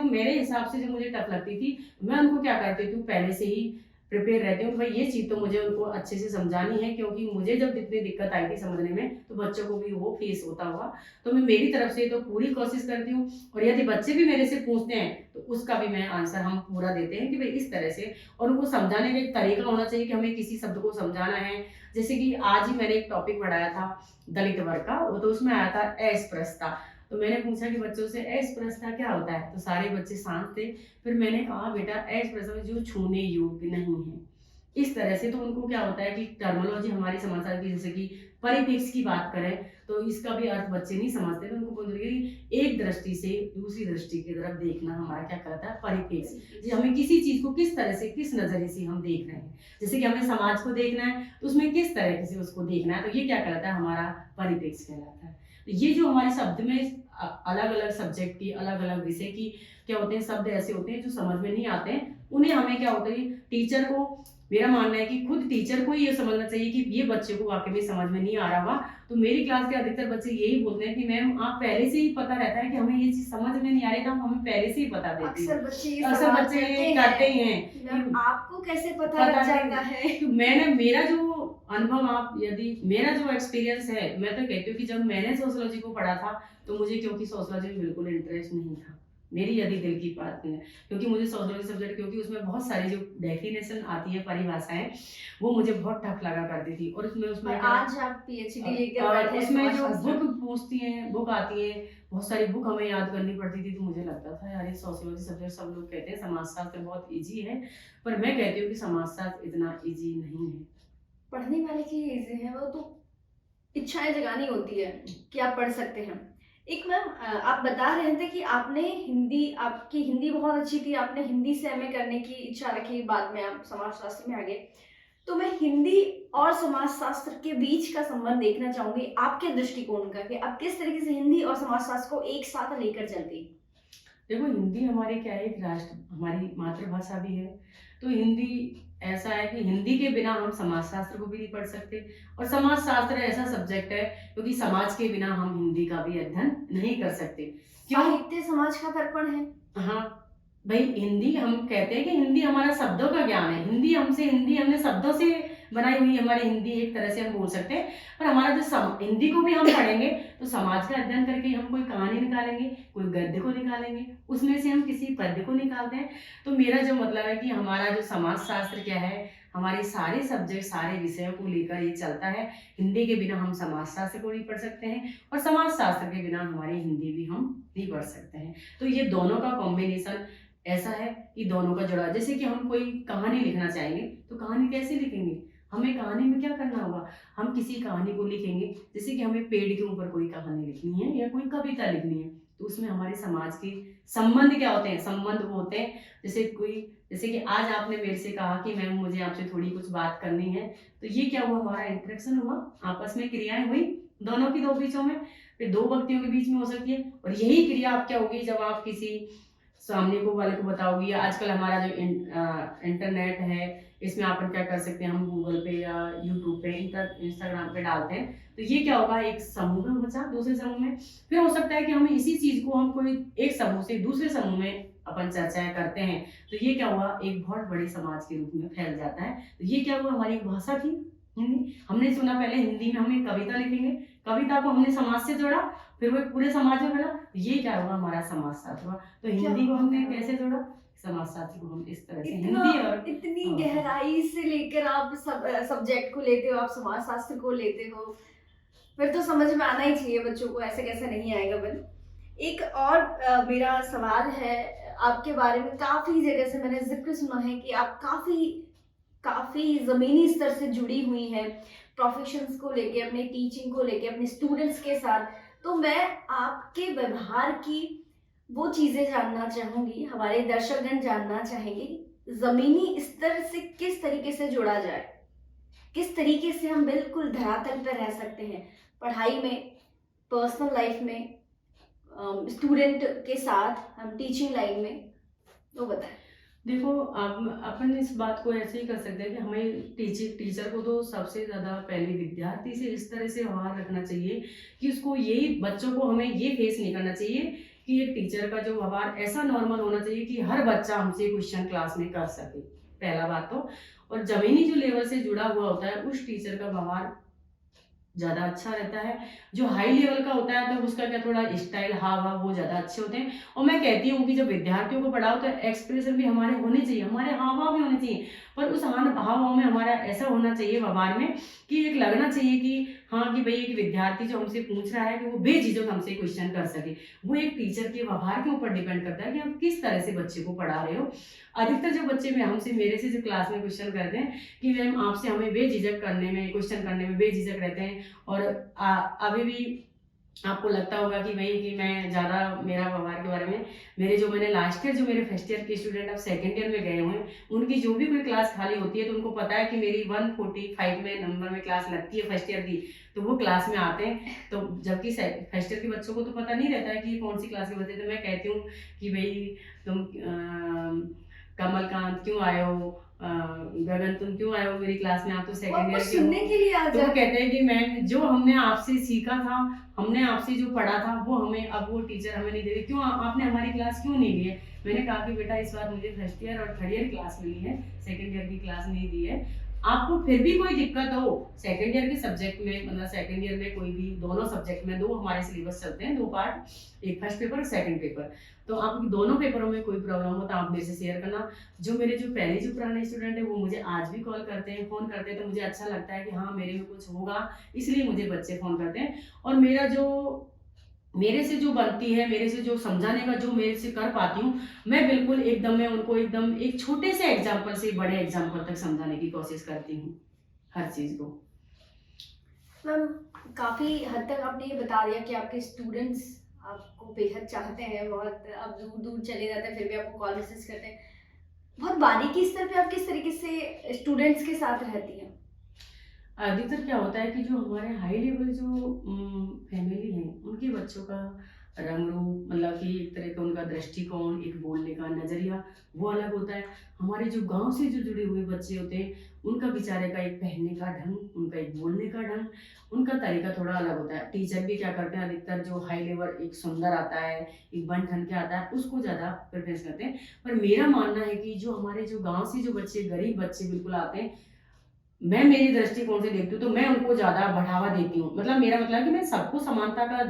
मेरे हिसाब से जो मुझे टफ लगती थी, मैं उनको क्या करती थी, पहले से ही प्रिपेयर रहती हूँ कि भाई ये चीज़ तो मुझे उनको अच्छे से समझानी है, क्योंकि मुझे जब जितनी दिक्कत आई थी समझने में, तो बच्चों को भी वो फेस होता होगा। तो मैं मेरी तरफ से तो पूरी कोशिश करती हूँ, और यदि बच्चे भी मेरे से पूछते हैं तो उसका भी मैं आंसर हम पूरा देते हैं कि भाई इस तरह से। और उनको समझाने का एक तरीका होना चाहिए कि हमें किसी शब्द को समझाना है। जैसे कि आज ही मैंने एक टॉपिक पढ़ाया था दलित वर्ग का, वो तो उसमें आया था अस्पृश्यता। तो मैंने पूछा कि बच्चों से अस्पृश्यता क्या होता है, तो सारे बच्चे शांत थे। फिर मैंने कहा बेटा, अस्पृश्यता जो छूने योग्य नहीं है, इस तरह से। तो उनको क्या होता है कि टर्मिनोलॉजी हमारी समाचार की, जैसे कि परिप्रेक्ष्य की बात करें तो इसका भी अर्थ बच्चे नहीं समझते। तो उनको बोल रही कि एक दृष्टि से दूसरी दृष्टि की तरफ देखना हमारा क्या कहता है, परिप्रेक्ष्य। जी, हमें किसी चीज को किस तरह से, किस नजरिए से हम देख रहे हैं। जैसे कि हमें समाज को देखना है तो उसमें किस तरह से उसको देखना है, तो ये क्या कहलाता है, हमारा परिप्रेक्ष्य कहलाता है। तो ये जो हमारे शब्द में अलग अलग सब्जेक्ट की, अलग अलग विषय की क्या होते हैं, शब्द ऐसे होते हैं जो समझ में नहीं आते हैं, उन्हें हमें क्या होता है, टीचर को, मेरा मानना है कि खुद टीचर को ये समझना चाहिए कि ये बच्चे को वाकई में समझ में नहीं आ रहा होगा। तो मेरी क्लास के अधिकतर बच्चे यही बोलते हैं कि मैम, आप पहले से ही पता रहता है कि हमें ये चीज समझ में नहीं आ रही, तो हमें पहले से ही बता देते हैं। अक्सर बच्चे ये अक्सर सवाल बच्चे करते करते ही हैं हैं मैम, कि आपको कैसे पता लग जाता है? तो मेरा जो अनुभव, आप यदि मेरा जो एक्सपीरियंस है, मैं तो कहती हूँ कि जब मैंने सोशियोलॉजी को पढ़ा था, तो मुझे क्योंकि सोशियोलॉजी में बिल्कुल इंटरेस्ट नहीं था, मेरी यदि दिल की बात है, क्योंकि मुझे सोशियोलॉजी सब्जेक्ट, क्योंकि उसमें बहुत सारी जो डेफिनेशन आती है, परिभाषाएं, वो मुझे बहुत टफ लगा करती थी। और उसमें आज आप पीएचडी लेकर बैठे हैं, उसमें जो समाजशास्त्र। बुक पूछती हैं, बुक आती है, बहुत सारी बुक हमें याद करनी पड़ती थी। तो मुझे लगता था यार, ये सोशियोलॉजी सब्जेक्ट, सब लोग कहते हैं समाजशास्त्र बहुत इजी है, पर मैं कहती हूँ कि समाजशास्त्र इतना इजी नहीं है। पढ़ने वाले की इजी है, वो तो इच्छाएं जगानी होती है कि आप पढ़ सकते हैं। एक मैम, आप बता रहे थे कि आपने हिंदी, आपकी हिंदी बहुत अच्छी थी, आपने हिंदी से एमए करने की इच्छा रखी, बाद में आप समाजशास्त्र में आ गए। तो मैं हिंदी और समाजशास्त्र के बीच का संबंध देखना चाहूंगी, आपके दृष्टिकोण का, कि आप किस तरीके से हिंदी और समाजशास्त्र को एक साथ लेकर चलती। देखो, हिंदी हमारे क्या है, एक हमारी मातृभाषा भी है। तो हिंदी ऐसा है कि हिंदी के बिना हम समाजशास्त्र को भी नहीं पढ़ सकते, और समाजशास्त्र ऐसा सब्जेक्ट है क्योंकि समाज के बिना हम हिंदी का भी अध्ययन नहीं कर सकते। क्यों? साहित्य समाज का दर्पण है। हाँ भाई, हिंदी, हम कहते हैं कि हिंदी हमारा शब्दों का ज्ञान है। हिंदी हमने शब्दों से बनाई हुई हमारी हिंदी, एक तरह से हम बोल सकते हैं। पर हमारा जो हिंदी को भी हम पढ़ेंगे तो समाज का अध्ययन करके हम कोई कहानी निकालेंगे, कोई गद्य को निकालेंगे, उसमें से हम किसी पद्य को निकालते हैं। तो मेरा जो मतलब है कि हमारा जो समाजशास्त्र क्या है, हमारे सारे सब्जेक्ट, सारे विषयों को लेकर ये चलता है। हिंदी के बिना हम समाजशास्त्र को नहीं पढ़ सकते हैं, और समाजशास्त्र के बिना हमारी हिंदी भी हम नहीं पढ़ सकते हैं। तो ये दोनों का कॉम्बिनेशन ऐसा है कि दोनों का जुड़ा। जैसे कि हम कोई कहानी लिखना चाहेंगे, तो कहानी कैसे लिखेंगे, हमें कहानी में क्या करना होगा, हम किसी कहानी को लिखेंगे। जैसे कि हमें पेड़ के ऊपर कोई कहानी लिखनी है या कोई कविता लिखनी है, तो उसमें हमारे समाज के संबंध क्या होते हैं, संबंध वो होते हैं। जैसे कि आज आपने मेरे से कहा कि मैम, मुझे आपसे थोड़ी कुछ बात करनी है, तो ये क्या हुआ, हमारा इंटरेक्शन हुआ, आपस में क्रियाएं हुई दोनों की, दो बीचों में, फिर दो व्यक्तियों के बीच में हो सकती है। और यही क्रिया आप क्या होगी, जब आप किसी सामने को वाले को बताओगी। या आजकल हमारा जो इंटरनेट है, इसमें अपन क्या कर सकते हैं, हम गूगल पे या यूट्यूब पे, इंस्टाग्राम पे डालते हैं, तो ये क्या होगा, एक समूह में बचा, दूसरे समूह में। फिर हो सकता है कि हम इसी चीज को हम कोई एक समूह से दूसरे समूह में अपन चर्चाएं करते हैं, तो ये क्या हुआ, एक बहुत बड़े समाज के रूप में फैल जाता है। तो ये क्या हुआ, हमारी एक भाषा थी, हिंदी हमने सुना पहले हिंदी में हम एक कविता लिखेंगे, कविता को हमने समाज से जोड़ा, फिर वो एक पूरे समाज में मिला, ये क्या हुआ, हमारा समाजशास्त्र हुआ। तो हिंदी को हमने कैसे जोड़ा, समाजशास्त्र को हम इस तरह से इतना हिंदी और इतनी हाँ। गहराई से लेकर आप सब्जेक्ट को लेते हो, आप समाजशास्त्र को लेते हो, फिर तो समझ में आना ही चाहिए बच्चों को, ऐसे कैसे नहीं आएगा। बन एक और मेरा सवाल है आपके बारे में। काफी जगह से मैंने जिक्र सुना है कि आप काफी काफी जमीनी स्तर से जुड़ी हुई हैं प्रोफेशंस को लेके, अपने टीचिंग को लेके, अपने स्टूडेंट्स के साथ। तो मैं आपके व्यवहार की वो चीजें जानना चाहूंगी, हमारे दर्शकगण जानना चाहेंगे, जमीनी स्तर से किस तरीके से जुड़ा जाए, किस तरीके से हम बिल्कुल धरातल पर रह सकते हैं, पढ़ाई में, पर्सनल लाइफ में, स्टूडेंट के साथ, हम टीचिंग लाइन में, वो बताएं। देखो अपन इस बात को ऐसे ही कर सकते हैं कि हमें टीचर को तो सबसे ज़्यादा पहले विद्यार्थी से इस तरह से व्यवहार रखना चाहिए कि उसको यही बच्चों को हमें ये फेस नहीं करना चाहिए कि एक टीचर का जो व्यवहार ऐसा नॉर्मल होना चाहिए कि हर बच्चा हमसे क्वेश्चन क्लास में कर सके, पहला बात तो। और जमीनी जो लेवल से जुड़ा हुआ होता है उस टीचर का व्यवहार ज़्यादा अच्छा रहता है। जो हाई लेवल का होता है तो उसका क्या थोड़ा स्टाइल, हाव भाव वो ज़्यादा अच्छे होते हैं। और मैं कहती हूँ कि जब विद्यार्थियों को पढ़ाओ तो एक्सप्रेशन भी हमारे होने चाहिए, हमारे हाव भाव भी होने चाहिए, पर उस हाव भाव में हमारा ऐसा होना चाहिए व्यवहार में कि एक लगना चाहिए कि हाँ कि भाई एक विद्यार्थी जो हमसे पूछ रहा है कि वो बेझिझक हमसे क्वेश्चन कर सके। वो एक टीचर के व्यवहार के ऊपर डिपेंड करता है कि आप किस तरह से बच्चे को पढ़ा रहे हो। अधिकतर जो बच्चे में हमसे मेरे से जो क्लास में क्वेश्चन करते हैं कि मैम आपसे हमें बेझिझक करने में, क्वेश्चन करने में बेझिझक रहते हैं। और अभी भी आपको लगता होगा कि भाई कि मैं ज़्यादा मेरा व्यवहार के बारे में, मैंने लास्ट ईयर जो मेरे फर्स्ट ईयर के स्टूडेंट अब सेकंड ईयर में गए हुए हैं, उनकी जो भी कोई क्लास खाली होती है तो उनको पता है कि मेरी 145 में नंबर में क्लास लगती है फर्स्ट ईयर की, तो वो क्लास में आते हैं। तो जबकि फर्स्ट ईयर के बच्चों को तो पता नहीं रहता है कि कौन सी क्लास के बच्चे। तो मैं कहती हूँ कि भाई तुम कमलकांत क्यों आए हो, गगन तुम क्यों आए हो मेरी क्लास में, आप तो सेकंड ईयर के सुनने के लिए आ तो वो कहते हैं कि मैम जो हमने आपसे सीखा था, हमने आपसे जो पढ़ा था वो हमें अब वो टीचर हमें नहीं दे रही, क्यों आपने हमारी क्लास क्यों नहीं ली है। मैंने कहा कि बेटा इस बार मुझे फर्स्ट ईयर और थर्ड ईयर क्लास मिली है, सेकंड ईयर की क्लास नहीं दी है। आपको फिर भी कोई दिक्कत हो सेकंड ईयर के सब्जेक्ट में, मतलब सेकंड ईयर में कोई भी दोनों सब्जेक्ट में, दो हमारे सिलेबस चलते हैं, दो पार्ट, एक फर्स्ट पेपर और सेकंड पेपर, तो आपको दोनों पेपरों में कोई प्रॉब्लम हो तो आप मेरे से शेयर करना। जो मेरे जो पहले जो पुराने स्टूडेंट है वो मुझे आज भी कॉल करते हैं, फ़ोन करते हैं, तो मुझे अच्छा लगता है कि हाँ मेरे में कुछ होगा, इसलिए मुझे बच्चे फ़ोन करते हैं। और मेरे से जो बनती है, मेरे से जो समझाने का जो मेरे से कर पाती हूँ, मैं बिल्कुल एकदम मैं उनको एकदम एक छोटे से एग्जाम्पल से बड़े एग्जाम्पल तक समझाने की कोशिश करती हूँ हर चीज़ को। मैम काफ़ी हद तक आपने ये बता दिया कि आपके स्टूडेंट्स आपको बेहद चाहते हैं, बहुत आप दूर दूर चले जाते हैं फिर भी आपको कॉल मैसेज करते हैं। बहुत बारीकी स्तर पे आप किस तरीके से स्टूडेंट्स के साथ रहती हैं? अधिकतर क्या होता है कि जो हमारे हाई लेवल जो फैमिली है उनके बच्चों का रंग रूप, मतलब कि एक तरह का उनका दृष्टिकोण, एक बोलने का नज़रिया वो अलग होता है। हमारे जो गांव से जो जुड़े हुए बच्चे होते हैं उनका बेचारे का एक पहनने का ढंग, उनका एक बोलने का ढंग, उनका तरीका थोड़ा अलग होता है। टीचर भी क्या करते हैं, अधिकतर जो हाई लेवल एक सुंदर आता है, एक बन ठन के आता है, उसको ज़्यादा प्रेफरेंस करते हैं। पर मेरा मानना है कि जो हमारे जो गाँव से जो बच्चे, गरीब बच्चे बिल्कुल आते हैं, मैं मेरी दृष्टिकोण से देखती हूँ तो मैं उनको ज़्यादा बढ़ावा देती हूँ। मतलब मेरा मतलब कि मैं सबको समानता का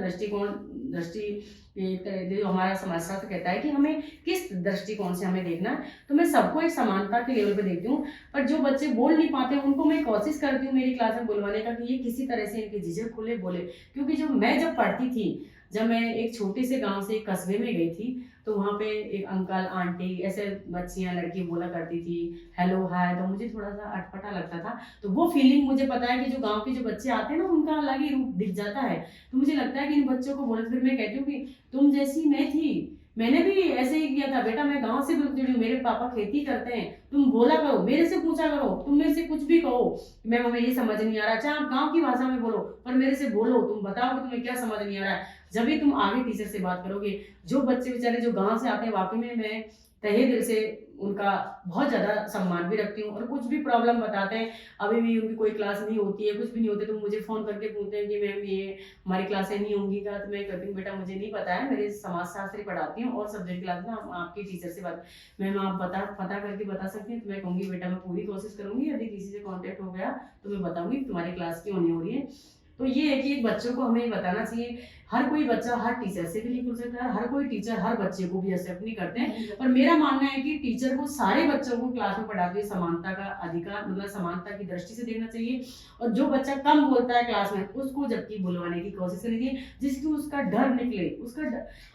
जो हमारा समाजशास्त्र कहता है कि हमें किस दृष्टिकोण से हमें देखना है, तो मैं सबको एक समानता के लेवल पे देखती हूँ। पर जो बच्चे बोल नहीं पाते उनको मैं कोशिश करती हूँ मेरी क्लास में बुलवाने का कि ये किसी तरह से इनके झिझक खुले बोले। क्योंकि जब पढ़ती थी, जब मैं एक छोटे से गाँव से एक कस्बे में गई थी, तो वहाँ पे एक अंकल आंटी ऐसे बच्चियाँ लड़की बोला करती थी हेलो हाय, तो मुझे थोड़ा सा अटपटा लगता था। तो वो फीलिंग मुझे पता है कि जो गांव के जो बच्चे आते हैं ना उनका अलग ही रूप दिख जाता है। तो मुझे लगता है कि इन बच्चों को बोले, फिर मैं कहती हूँ कि तुम जैसी मैं थी, मैंने भी ऐसे ही किया था बेटा, मैं गांव से बिल्कुल जुड़ी हूँ, मेरे पापा खेती करते हैं, तुम बोला करो, मेरे से पूछा करो, तुम मेरे से कुछ भी कहो, मैम हमें ये समझ नहीं आ रहा, चाहे आप गाँव की भाषा में बोलो पर मेरे से बोलो, तुम बताओ कि तुम्हें क्या समझ नहीं आ रहा है। जब भी तुम आगे टीचर से बात करोगे। जो बच्चे बेचारे जो गाँव से आते हैं, वाक़ई में मैं तहे दिल से उनका बहुत ज़्यादा सम्मान भी रखती हूँ, और कुछ भी प्रॉब्लम बताते हैं, अभी भी उनकी कोई क्लास नहीं होती है, कुछ भी नहीं होते, तो मुझे फ़ोन करके पूछते हैं कि मैम ये हमारी क्लासें नहीं होंगी क्या? तो मैं कहती हूँ बेटा मुझे नहीं पता है, मेरे समाजशास्त्री पढ़ाती हूँ और सब्जेक्ट क्लास में हम आपके टीचर से बात, मैम आप पता करके बता सकती हैं? तो मैं कहूँगी बेटा मैं पूरी कोशिश करूँगी, यदि किसी से कॉन्टैक्ट हो गया तो मैं बताऊँगी तुम्हारी क्लास क्यों नहीं हो रही है। तो ये है कि बच्चों को हमें बताना चाहिए, हर कोई बच्चा हर टीचर से भी नहीं खुल सकता है, हर कोई टीचर हर बच्चे को भी एक्सेप्ट नहीं करते हैं। और मेरा मानना है कि टीचर को सारे बच्चों को क्लास में पढ़ाते हुए समानता का अधिकार, मतलब समानता की दृष्टि से देखना चाहिए, और जो बच्चा कम बोलता है क्लास में उसको जबकि बुलवाने की कोशिश करनी चाहिए, जिसकी उसका डर निकले,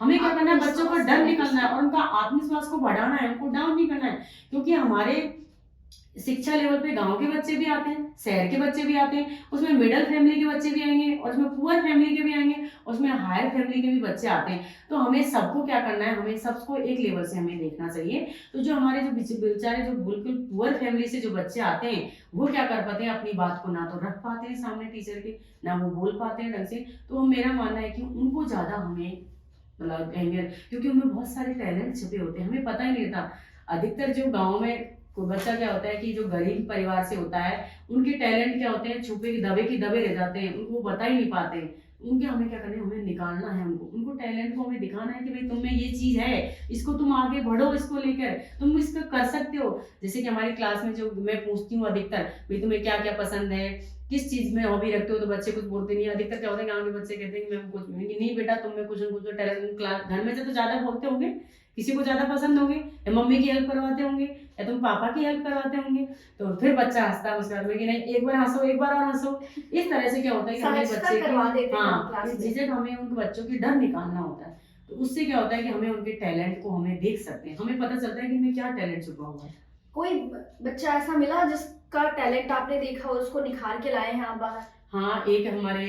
हमें क्या करना है, बच्चों का डर निकलना है और उनका आत्मविश्वास को बढ़ाना है, उनको डाउन नहीं करना है। क्योंकि हमारे शिक्षा लेवल पे गांव के बच्चे भी आते हैं, शहर के बच्चे भी आते हैं, उसमें मिडिल फैमिली के बच्चे भी आएंगे, और उसमें पुअर फैमिली के भी आएंगे, उसमें हायर फैमिली के भी बच्चे आते हैं। तो हमें सबको क्या करना है, हमें सबको एक लेवल से हमें देखना चाहिए। तो जो हमारे जो बेचारे जो बिल्कुल पुअर फैमिली से जो बच्चे आते हैं, वो क्या कर पाते हैं, अपनी बात को ना तो रख पाते हैं सामने टीचर के, ना वो बोल पाते हैं ढंग से। तो मेरा मानना है कि उनको ज्यादा हमें मतलब अहमियत, क्योंकि उनमें बहुत सारे टैलेंट छुपे होते हैं, हमें पता ही नहीं था। अधिकतर जो गाँव में कोई बच्चा क्या होता है कि जो गरीब परिवार से होता है, उनके टैलेंट क्या होते हैं, छुपे की दबे रह जाते हैं, उनको बता ही नहीं पाते। उनके हमें क्या करना है, हमें निकालना है, उनको टैलेंट को हमें दिखाना है कि भाई तुम में ये चीज है, इसको तुम आगे बढ़ो, इसको लेकर तुम इसको कर सकते हो। जैसे कि हमारी क्लास में जो मैं पूछती हूँ अधिकतर, भाई तुम्हें क्या क्या पसंद है, किस चीज में हॉबी रखते हो, तो बच्चे कुछ बोलते नहीं। अधिकतर क्या होता है, गाँव के बच्चे कहते हैं कि मैं कुछ नहीं बेटा, तुम में कुछ न कुछ तो टैलेंट, क्लास घर में से तो ज्यादा बोलते होंगे, किसी को ज्यादा पसंद होंगे, या मम्मी की हेल्प करवाते होंगे, या तुम पापा की हेल्प करवाते होंगे। तो फिर बच्चा हंसता है उसके बाद में कि नहीं एक बार हंसो, एक बार और हंसो। इस तरह से क्या होता है कि हमें बच्चे करवा देते हैं हाँ, क्लास इस में। झिझक हमें उनके बच्चों की डर निकालना होता है। तो उससे क्या होता है कि हमें उनके टैलेंट को हमें देख सकते हैं, हमें पता चलता है कि इनमें क्या टैलेंट छुपा हुआ है। कोई बच्चा ऐसा मिला जिसका टैलेंट आपने देखा हो, उसको निखार के लाए हैं आप बाहर? हाँ, एक हमारे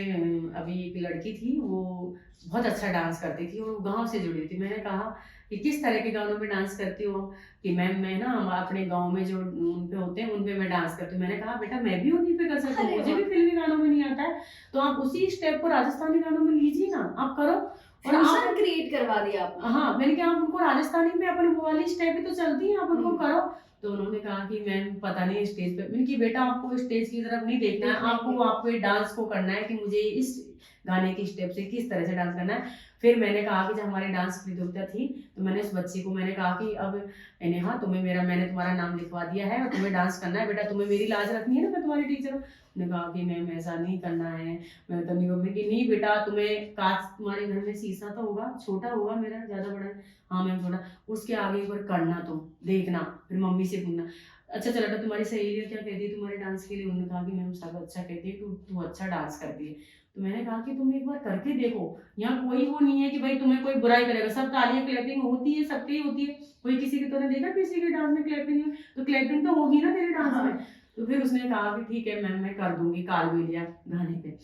अभी एक लड़की थी, वो बहुत अच्छा डांस करती थी और वो गाँव से जुड़ी थी। मैंने कहा कि किस तरह के गानों पे डांस करती हो? कि मैम मैं ना हम अपने गाँव में जो उन पे होते हैं उन पे मैं डांस करती हूँ। मैंने कहा बेटा मैं भी उन्हीं पे कर सकती हूँ, अरे मुझे वाह! भी फिल्मी गानों में नहीं आता है, तो आप उसी स्टेप को राजस्थानी गानों में लीजिए ना, आप करो। और आप फ्यूजन क्रिएट करवा दिया आपने। हाँ, मैंने कहा आप उनको राजस्थानी में अपनी वो वाली स्टेप भी तो चलती है, आप उनको करो। तो उन्होंने कहा कि मैम पता नहीं स्टेज पे, मैंने कि बेटा आपको स्टेज की तरफ नहीं देखना है, आपको डांस को करना है कि मुझे इस गाने की स्टेप से किस तरह से डांस करना है। फिर मैंने कहा कि जब हमारी डांस प्रतियोगिता थी, तो मैंने उस बच्ची को मैंने कहा कि अब नेहा मैंने तुम्हारा नाम लिखवा दिया है और तुम्हें डांस करना है बेटा, तुम्हें मेरी लाज रखनी है ना, मैं तुम्हारी टीचर हूँ। उसने कहा कि मैम ऐसा नहीं करना है। मैं तो नहीं कहूँगी कि नहीं बेटा, तुम्हें कांच, तुम्हारे घर में शीशा तो होगा, छोटा होगा, मेरा ज्यादा बड़ा है। हाँ मैम छोटा, उसके आगे एक बार करना, तुम देखना, फिर मम्मी से पूछना। अच्छा चलो बेटा, तुम्हारी सहेलियाँ क्या कहती है तुम्हारे डांस के लिए? उन्होंने कहा कि मैम सब अच्छा कहती है, तू अच्छा डांस करती है। तो मैंने कहा कि तुम एक बार करके देखो, यहाँ कोई वो नहीं है कि भाई तुम्हें कोई बुराई करेगा, सब तालियां क्लैपिंग होती है, सबकी होती है। कोई किसी की तूने देखा किसी के डांस में क्लैपिंग है? तो क्लैपिंग तो होगी ना तेरे डांस में। तो फिर उसने कहा कि ठीक है मैम मैं कर दूंगी कालबेलिया गाने पे।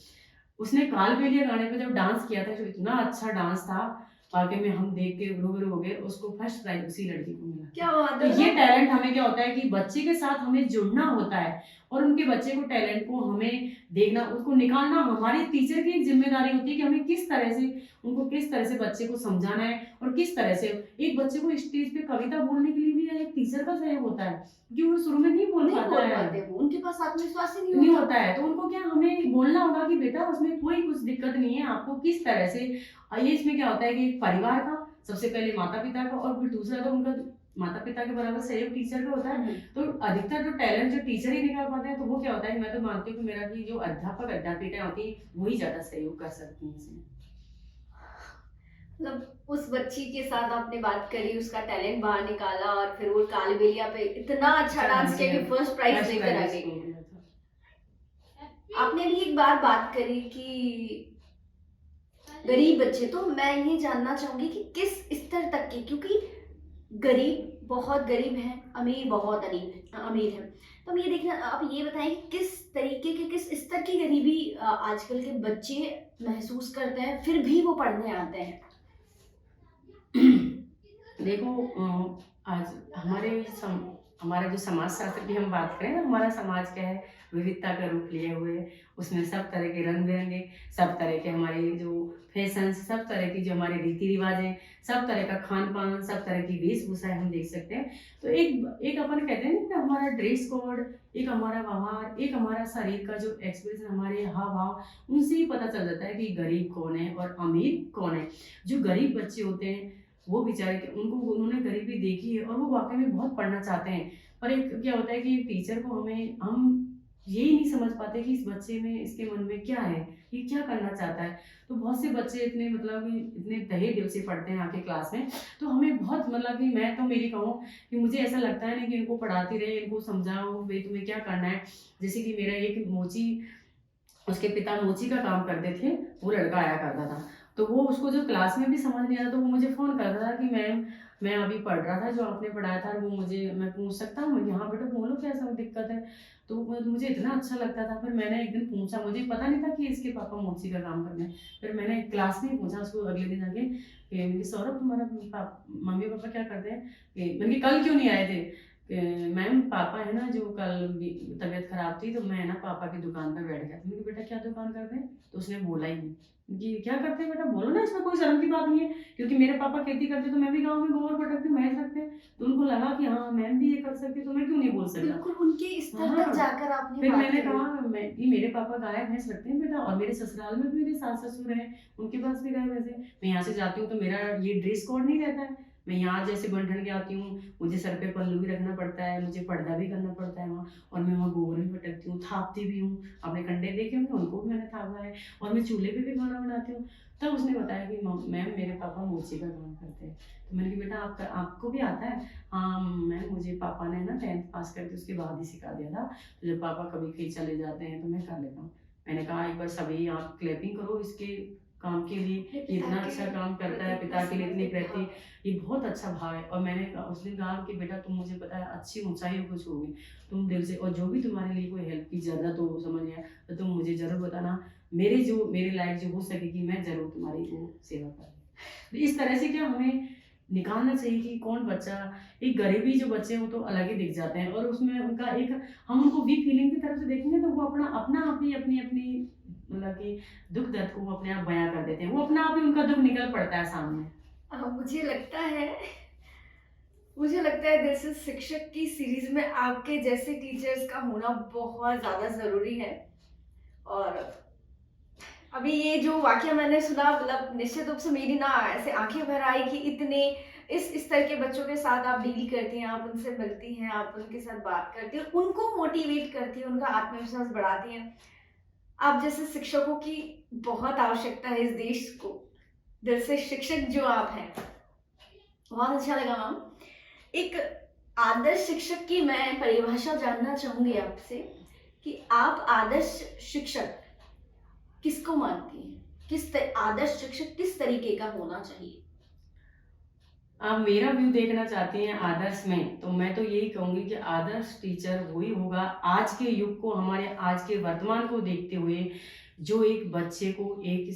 उसने कालबेलिया गाने पे जब डांस किया था, जो इतना अच्छा डांस था, वाकई में हम देख के रूबरू हो गए। उसको फर्स्ट प्राइज उसी लड़की को मिला। क्या बात तो है! ये टैलेंट हमें क्या होता है कि बच्चे के साथ हमें जुड़ना होता है, और उनके बच्चे को टैलेंट को हमें देखना, उसको निकालना हमारी टीचर की एक जिम्मेदारी होती है कि हमें किस तरह से उनको किस तरह से बच्चे को समझाना है, और किस तरह से एक बच्चे को स्टेज पे कविता बोलने के लिए भी एक टीचर का सहयोग होता है, क्योंकि वो शुरू में नहीं बोल पाता है, उनके पास आत्मविश्वास ही नहीं होता है। तो उनको क्या हमें बोलना होगा कि बेटा उसमें कोई कुछ दिक्कत नहीं है, आपको किस तरह से ये इसमें क्या होता है कि परिवार का सबसे पहले माता पिता का, और फिर दूसरा तो उनका माता पिता के बराबर सहयोग टीचर का होता है। तो अधिकतर जो टैलेंट जो टीचर ही निकाल पाते हैं, तो वो क्या होता है, मैं तो मानती हूँ कि मेरा की जो अध्यापक अध्यापिका होती है वही ज्यादा सहयोग कर सकती है इसमें। मतलब उस बच्ची के साथ आपने बात करी, उसका टैलेंट बाहर निकाला, और फिर वो कालबेलिया पे इतना अच्छा डांस किया कि फर्स्ट प्राइज लेकर आ गई। आपने भी एक बार बात करी कि गरीब बच्चे, तो मैं ये जानना चाहूंगी कि किस स्तर तक के, क्योंकि गरीब बहुत गरीब हैं, अमीर बहुत अमीर है, तो हम ये देखना, आप ये बताएं कि किस तरीके के, किस स्तर की गरीबी आजकल के बच्चे महसूस करते हैं, फिर भी वो पढ़ने आते हैं। देखो आज हमारे हमारा जो समाज शास्त्र की हम बात करें ना, हमारा समाज क्या है, विविधता का रूप लिए हुए है। उसमें सब तरह के रंग बिरंगे, सब तरह के हमारे जो फैशन, सब तरह की जो हमारे रीति रिवाज हैं, सब तरह का खान पान, सब तरह की वेशभूषाएं हम देख सकते हैं। तो एक एक अपन कहते हैं ना कि हमारा ड्रेस कोड, एक हमारा व्यवहार, एक हमारा शरीर का जो एक्सप्रेशन, हमारे हाव भाव, उनसे ही पता चल जाता है कि गरीब कौन है और अमीर कौन है। जो गरीब बच्चे होते हैं वो बेचारे उनको उन्होंने गरीबी देखी है और वो वाकई में बहुत पढ़ना चाहते हैं, पर एक क्या होता है कि टीचर को हम यही नहीं समझ पाते कि इस बच्चे में, इसके मन में क्या है, ये क्या करना चाहता है। तो बहुत से बच्चे इतने मतलब कि इतने तहे दिल से पढ़ते हैं आके क्लास में, तो हमें बहुत मतलब कि मैं तो मेरी कहूँ कि मुझे ऐसा लगता है ना कि इनको पढ़ाती रहे, इनको समझाओ भाई तुम्हें क्या करना है। जैसे कि मेरा एक मोची, उसके पिता मोची का काम करते थे, वो लड़का आया करता था, तो वो उसको जो क्लास में भी समझ नहीं आता तो वो मुझे फ़ोन करता था कि मैम मैं अभी पढ़ रहा था, जो आपने पढ़ाया था वो मुझे, मैं पूछ सकता हूँ? हाँ बेटा बोलो क्या सब दिक्कत है। तो मुझे इतना अच्छा लगता था। फिर मैंने एक दिन पूछा, मुझे पता नहीं था कि इसके पापा मोची का काम कर रहे हैं। फिर मैंने क्लास में ही पूछा उसको अगले दिन आके कि सौरभ तुम्हारा मम्मी पापा क्या करते हैं, कि मैंने कहा, कल क्यों नहीं आए थे? मैम पापा है ना, जो कल तबीयत खराब थी तो मैं ना पापा की दुकान पर बैठ गया था। मैंने कहा बेटा क्या दुकान करते हैं? तो उसने बोला ही नहीं कि क्या करते हैं बेटा, बोलो ना, इसमें कोई शर्म की बात नहीं है। क्योंकि मेरे पापा खेती करते तो मैं भी गाँव में गोबर पटकती, भैंस रखते हैं, तो उनको लगा कि हाँ मैम भी ये कर सकती, तो मैं क्यों नहीं बोल सकता। बिल्कुल उनके स्तर तक हाँ, जाकर आपने फिर बात मैंने करी। कहा मैं कि मेरे पापा गाय भैंस रखते हैं बेटा, और मेरे ससुराल में भी मेरे सास ससुर हैं, उनके पास भी गाय भैंस है। मैं यहाँ से जाती हूँ तो मेरा ये ड्रेस कोड नहीं रहता है। मैं यहाँ जैसे बन ठन के आती हूँ, मुझे सर पे पल्लू भी रखना पड़ता है, मुझे पर्दा भी करना पड़ता है वहाँ, और मैं वहाँ गोबर भी पटकती हूँ, थापती भी हूँ। अपने कंडे देखे होंगे, उनको भी मैंने थापा है, और मैं चूल्हे पे भी खाना बनाती हूँ। तब उसने बताया कि मैम मेरे पापा मोची का काम करते हैं। तो मैंने कहा बेटा आपको भी आता है? हाँ मैम, मुझे पापा ने ना 10th पास करके उसके बाद ही सिखा दिया था, तो जब पापा कभी कहीं चले जाते हैं तो मैं कर लेता हूँ। मैंने कहा एक बार सभी आप क्लैपिंग करो इसके काम के लिए, ये इतना अच्छा काम करता है, पिता के लिए इतनी प्रति, ये बहुत अच्छा भाव है। और मैंने उस दिन कहा कि बेटा तुम मुझे पता है अच्छी ऊंचाइयों को छूओगे, तुम दिल से, और जो भी तुम्हारे लिए कोई हेल्प की ज़रूरत हो, समझ आया तो तुम मुझे ज़रूर बताना, मेरे लायक जो हो सकेगी मैं ज़रूर तुम्हारी वो सेवा करूँगी। तो इस तरह से क्या हमें निकालना चाहिए कि कौन बच्चा, एक गरीबी जो बच्चे हैं वो तो अलग ही दिख जाते हैं, और उसमें उनका एक, हम उनको वीक फीलिंग की तरफ से देखेंगे तो वो अपना अपना आप ही अपनी अपनी मतलब कि दुख दर्द को वो अपने आप बयां कर देते हैं, वो अपना आप ही उनका दुख निकल पड़ता है सामने। मुझे लगता है दिल शिक्षक की सीरीज में आपके जैसे टीचर्स का होना बहुत ज़्यादा ज़रूरी है। और अभी ये जो वाकया मैंने सुना, मतलब निश्चित रूप से मेरी ना ऐसे आंखें भर आई कि इतने इस स्तर के बच्चों के साथ आप डील करती हैं, आप उनसे मिलती हैं, आप उनके साथ बात करती हैं, उनको मोटिवेट करती हैं, उनका आत्मविश्वास बढ़ाती हैं। आप जैसे शिक्षकों की बहुत आवश्यकता है इस देश को। दिल से शिक्षक जो आप हैं, बहुत अच्छा लगा मैम। एक आदर्श शिक्षक की मैं परिभाषा जानना चाहूंगी आपसे कि आप आदर्श शिक्षक किसको मानती हैं? आदर्श शिक्षक किस तरीके का होना चाहिए? आप मेरा व्यू देखना चाहती हैं आदर्श में, तो मैं तो यही कहूंगी कि आदर्श टीचर वही होगा आज के युग को, हमारे आज के वर्तमान को देखते हुए, जो एक बच्चे को, एक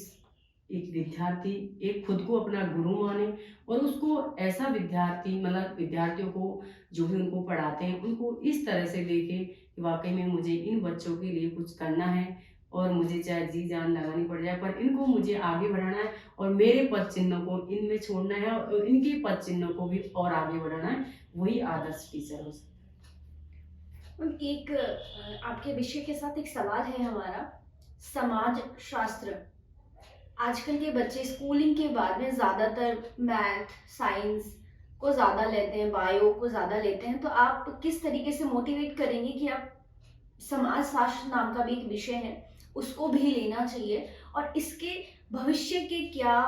विद्यार्थी एक खुद को अपना गुरु माने, और उसको ऐसा विद्यार्थी, मतलब विद्यार्थियों को जो भी उनको पढ़ाते हैं उनको इस तरह से देखे कि वाकई में मुझे इन बच्चों के लिए कुछ करना है, और मुझे चाहे जी जान लगानी पड़ जाए पर इनको मुझे आगे बढ़ाना है, और मेरे पद चिन्हों को इनमें छोड़ना है और इनके पद चिन्हों को भी और आगे बढ़ाना है। वही आदर्श टीचर हो सकता एक आपके विषय के साथ एक सवाल है हमारा, समाज शास्त्र। आजकल के बच्चे स्कूलिंग के बाद में ज़्यादातर मैथ, साइंस को ज़्यादा लेते हैं, बायो को ज़्यादा लेते हैं, तो आप किस तरीके से मोटिवेट करेंगे कि आप समाज शास्त्र नाम का भी एक विषय है, उसको भी लेना चाहिए, और इसके भविष्य के क्या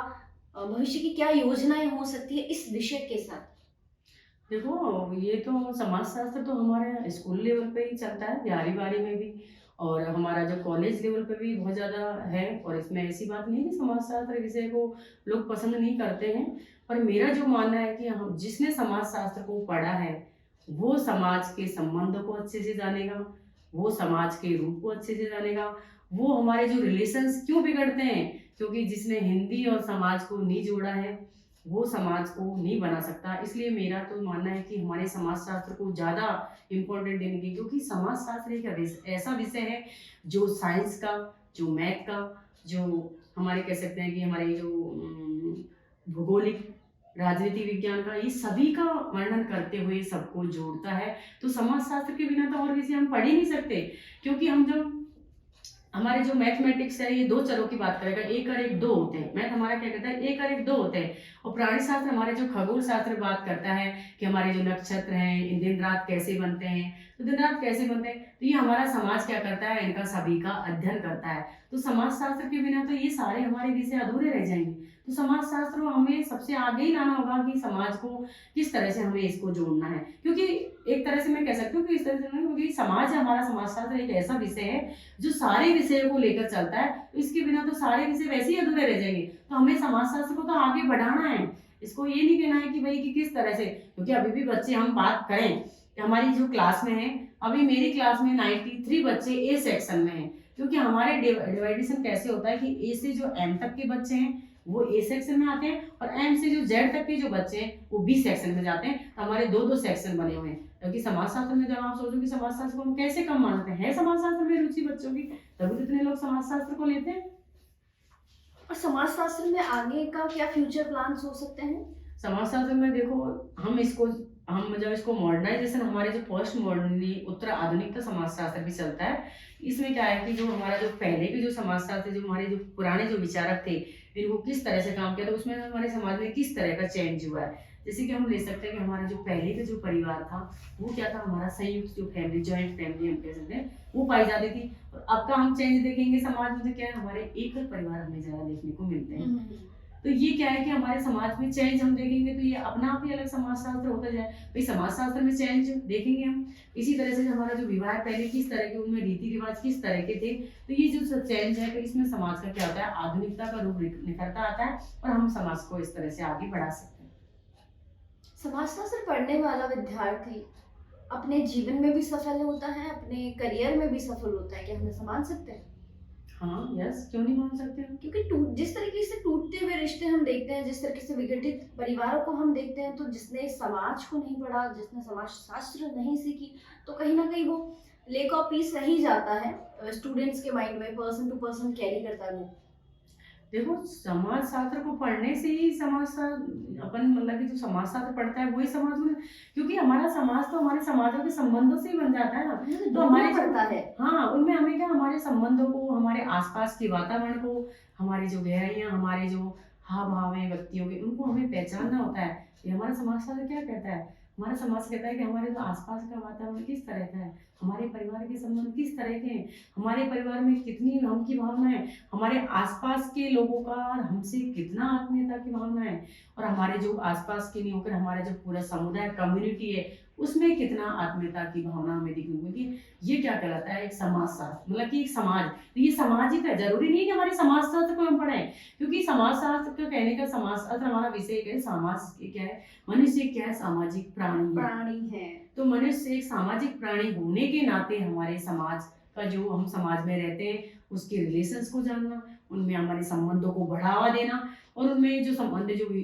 भविष्य की क्या योजनाएं हो सकती है इस विषय के साथ? देखो, ये तो समाजशास्त्र तो हमारे स्कूल लेवल पे ही चलता है, 11वीं 12वीं में भी, और हमारा जो कॉलेज लेवल पे भी बहुत ज़्यादा है, और इसमें ऐसी बात नहीं है कि समाजशास्त्र विषय को लोग पसंद नहीं करते हैं। पर मेरा जो मानना है कि हम जिसने समाजशास्त्र को पढ़ा है वो समाज के संबंधों को अच्छे से जानेगा, वो समाज के रूप को अच्छे से जानेगा, वो हमारे जो रिलेशंस क्यों बिगड़ते हैं, क्योंकि जिसने हिंदी और समाज को नहीं जोड़ा है वो समाज को नहीं बना सकता। इसलिए मेरा तो मानना है कि हमारे समाज शास्त्र को ज़्यादा इम्पोर्टेंट देने की, क्योंकि समाज शास्त्र एक ऐसा विषय है जो साइंस का, जो मैथ का, जो हमारे कह सकते हैं कि हमारे जो भूगोलिक, राजनीति विज्ञान का, ये सभी का वर्णन करते हुए सबको जोड़ता है। तो समाज शास्त्र के बिना तो और विषय हम पढ़ ही नहीं सकते, क्योंकि हम जब हमारे जो मैथमेटिक्स है, ये दो चरों की बात करेगा, एक और एक दो होते हैं। मैथ हमारा क्या कहता है, एक और एक दो होते हैं। और प्राणी शास्त्र, हमारे जो खगोल शास्त्र बात करता है कि हमारे जो नक्षत्र हैं, दिन रात कैसे बनते हैं, तो दिन रात कैसे बनते हैं, तो ये हमारा समाज क्या करता है, इनका सभी का अध्ययन करता है। तो समाज शास्त्र के बिना तो ये सारे हमारे विषय अधूरे रह जाएंगे। तो समाज शास्त्र को हमें सबसे आगे ही लाना होगा कि समाज को किस तरह से हमें इसको जोड़ना है। क्योंकि एक तरह से मैं कह सकती हूँ कि इस तरह से, क्योंकि समाज, हमारा समाज शास्त्र एक ऐसा विषय है जो सारे विषयों को लेकर चलता है। तो इसके बिना तो सारे विषय वैसे ही अधूरे रह जाएंगे। तो हमें समाज शास्त्र को तो आगे बढ़ाना है। इसको ये नहीं कहना है कि भाई कि किस तरह से, क्योंकि अभी भी बच्चे, हम बात करें हमारी जो क्लास में है, अभी मेरी क्लास में 93 बच्चे ए सेक्शन में हैं। क्योंकि हमारे डिवाइडेशन कैसे होता है कि ए से जो एम तक के बच्चे हैं वो ए सेक्शन में आते हैं, और एम से जो जेड तक के जो बच्चे हैं वो बी सेक्शन में जाते हैं। तो हमारे दो दो सेक्शन बने हुए हैं। क्योंकि समाज शास्त्र में जब आप सोचो कि समाज शास्त्र को हम कैसे कम मानते हैं, समाज शास्त्र में रुचि बच्चों की, तभी तो इतने लोग समाज शास्त्र को लेते हैं। और समाज शास्त्र में आगे का क्या फ्यूचर प्लान्स हो सकते हैं? समाज शास्त्र में देखो, हम जब इसको मॉडर्नाइजेशन, हमारे जो पोस्ट मॉडर्नली उत्तर आधुनिकता समाज शास्त्र भी चलता है। इसमें क्या है कि जो हमारा जो पहले के जो समाज शास्त्र, जो हमारे जो पुराने जो विचारक थे, फिर वो किस तरह से काम किया, तो उसमें हमारे समाज में किस तरह का चेंज हुआ है। जैसे कि हम ले सकते हैं कि हमारा जो पहले का जो परिवार था वो क्या था, हमारा संयुक्त जो फैमिली, जॉइंट फैमिली हम कह सकते हैं, वो पाई जाती थी। और अब का हम चेंज देखेंगे समाज में, तो क्या है, हमारे एकल परिवार हमें ज्यादा देखने को मिलते हैं। तो ये क्या है कि हमारे समाज में चेंज हम देखेंगे, तो ये अपना आप ही अलग समाज शास्त्र होता जाए। भाई समाज शास्त्र में चेंज देखेंगे हम। इसी तरह से हमारा जो विवाह पहले किस तरह के, उनमें रीति रिवाज किस तरह के थे, तो ये जो चेंज है, तो इसमें समाज का क्या होता है, आधुनिकता का रूप निखरता आता है, और हम समाज को इस तरह से आगे बढ़ा सकते हैं। समाज शास्त्र पढ़ने वाला विद्यार्थी अपने जीवन में भी सफल होता है, अपने करियर में भी सफल होता है, क्या हम ऐसा मान सकते हैं? हाँ, यस, क्यों नहीं मान सकते हम? क्योंकि जिस तरीके से टूटते हुए रिश्ते हम देखते हैं, जिस तरीके से विघटित परिवारों को हम देखते हैं, तो जिसने समाज को नहीं पढ़ा, जिसने समाज शास्त्र नहीं सीखी, तो कहीं ना कहीं वो लेक ऑफ पीस रह ही जाता है स्टूडेंट्स के माइंड में, पर्सन टू पर्सन कैरी करता है वो। देखो, समाज शास्त्र को पढ़ने से ही समाज शास्त्र, अपन मतलब कि जो समाज शास्त्र पढ़ता है वही समाज में, क्योंकि हमारा समाज तो हमारे समाजों के संबंधों से ही बन जाता है ना। तो हमारे पड़ता है, हाँ, उनमें हमें क्या, हमारे संबंधों को, हमारे आसपास के वातावरण को, हमारी जो गहराइयाँ, हमारे जो हाव भाव है व्यक्तियों के, उनको हमें पहचानना होता है। ये हमारा समाज शास्त्र क्या कहता है, हमारा समाज कहता है कि हमारे जो आसपास का वातावरण किस तरह का है, हमारे परिवार के संबंध किस तरह के हैं, हमारे परिवार में कितनी हम की भावना है, हमारे आसपास के लोगों का हमसे कितना आत्मीयता की भावना है, और हमारे जो आसपास के नहीं होकर हमारा जो पूरा समुदाय, कम्युनिटी है, उसमें कितना आत्मीयता की भावना हमें दिखनी होगी। ये क्या कहलाता है, एक समाज शास्त्र, मतलब कि एक समाज। तो ये समाज ही है, जरूरी नहीं है कि हमारे समाज शास्त्र को हम पढ़ें, क्योंकि समाज शास्त्र का कहने का, समाज शास्त्र हमारा विषय है, समाज क्या है, मनुष्य क्या है, सामाजिक प्राणी है। तो मनुष्य एक सामाजिक प्राणी होने के नाते हमारे समाज का, जो हम समाज में रहते हैं, उसके रिलेशंस को जानना, उनमें हमारे संबंधों को बढ़ावा देना, और उनमें जो संबंध, जो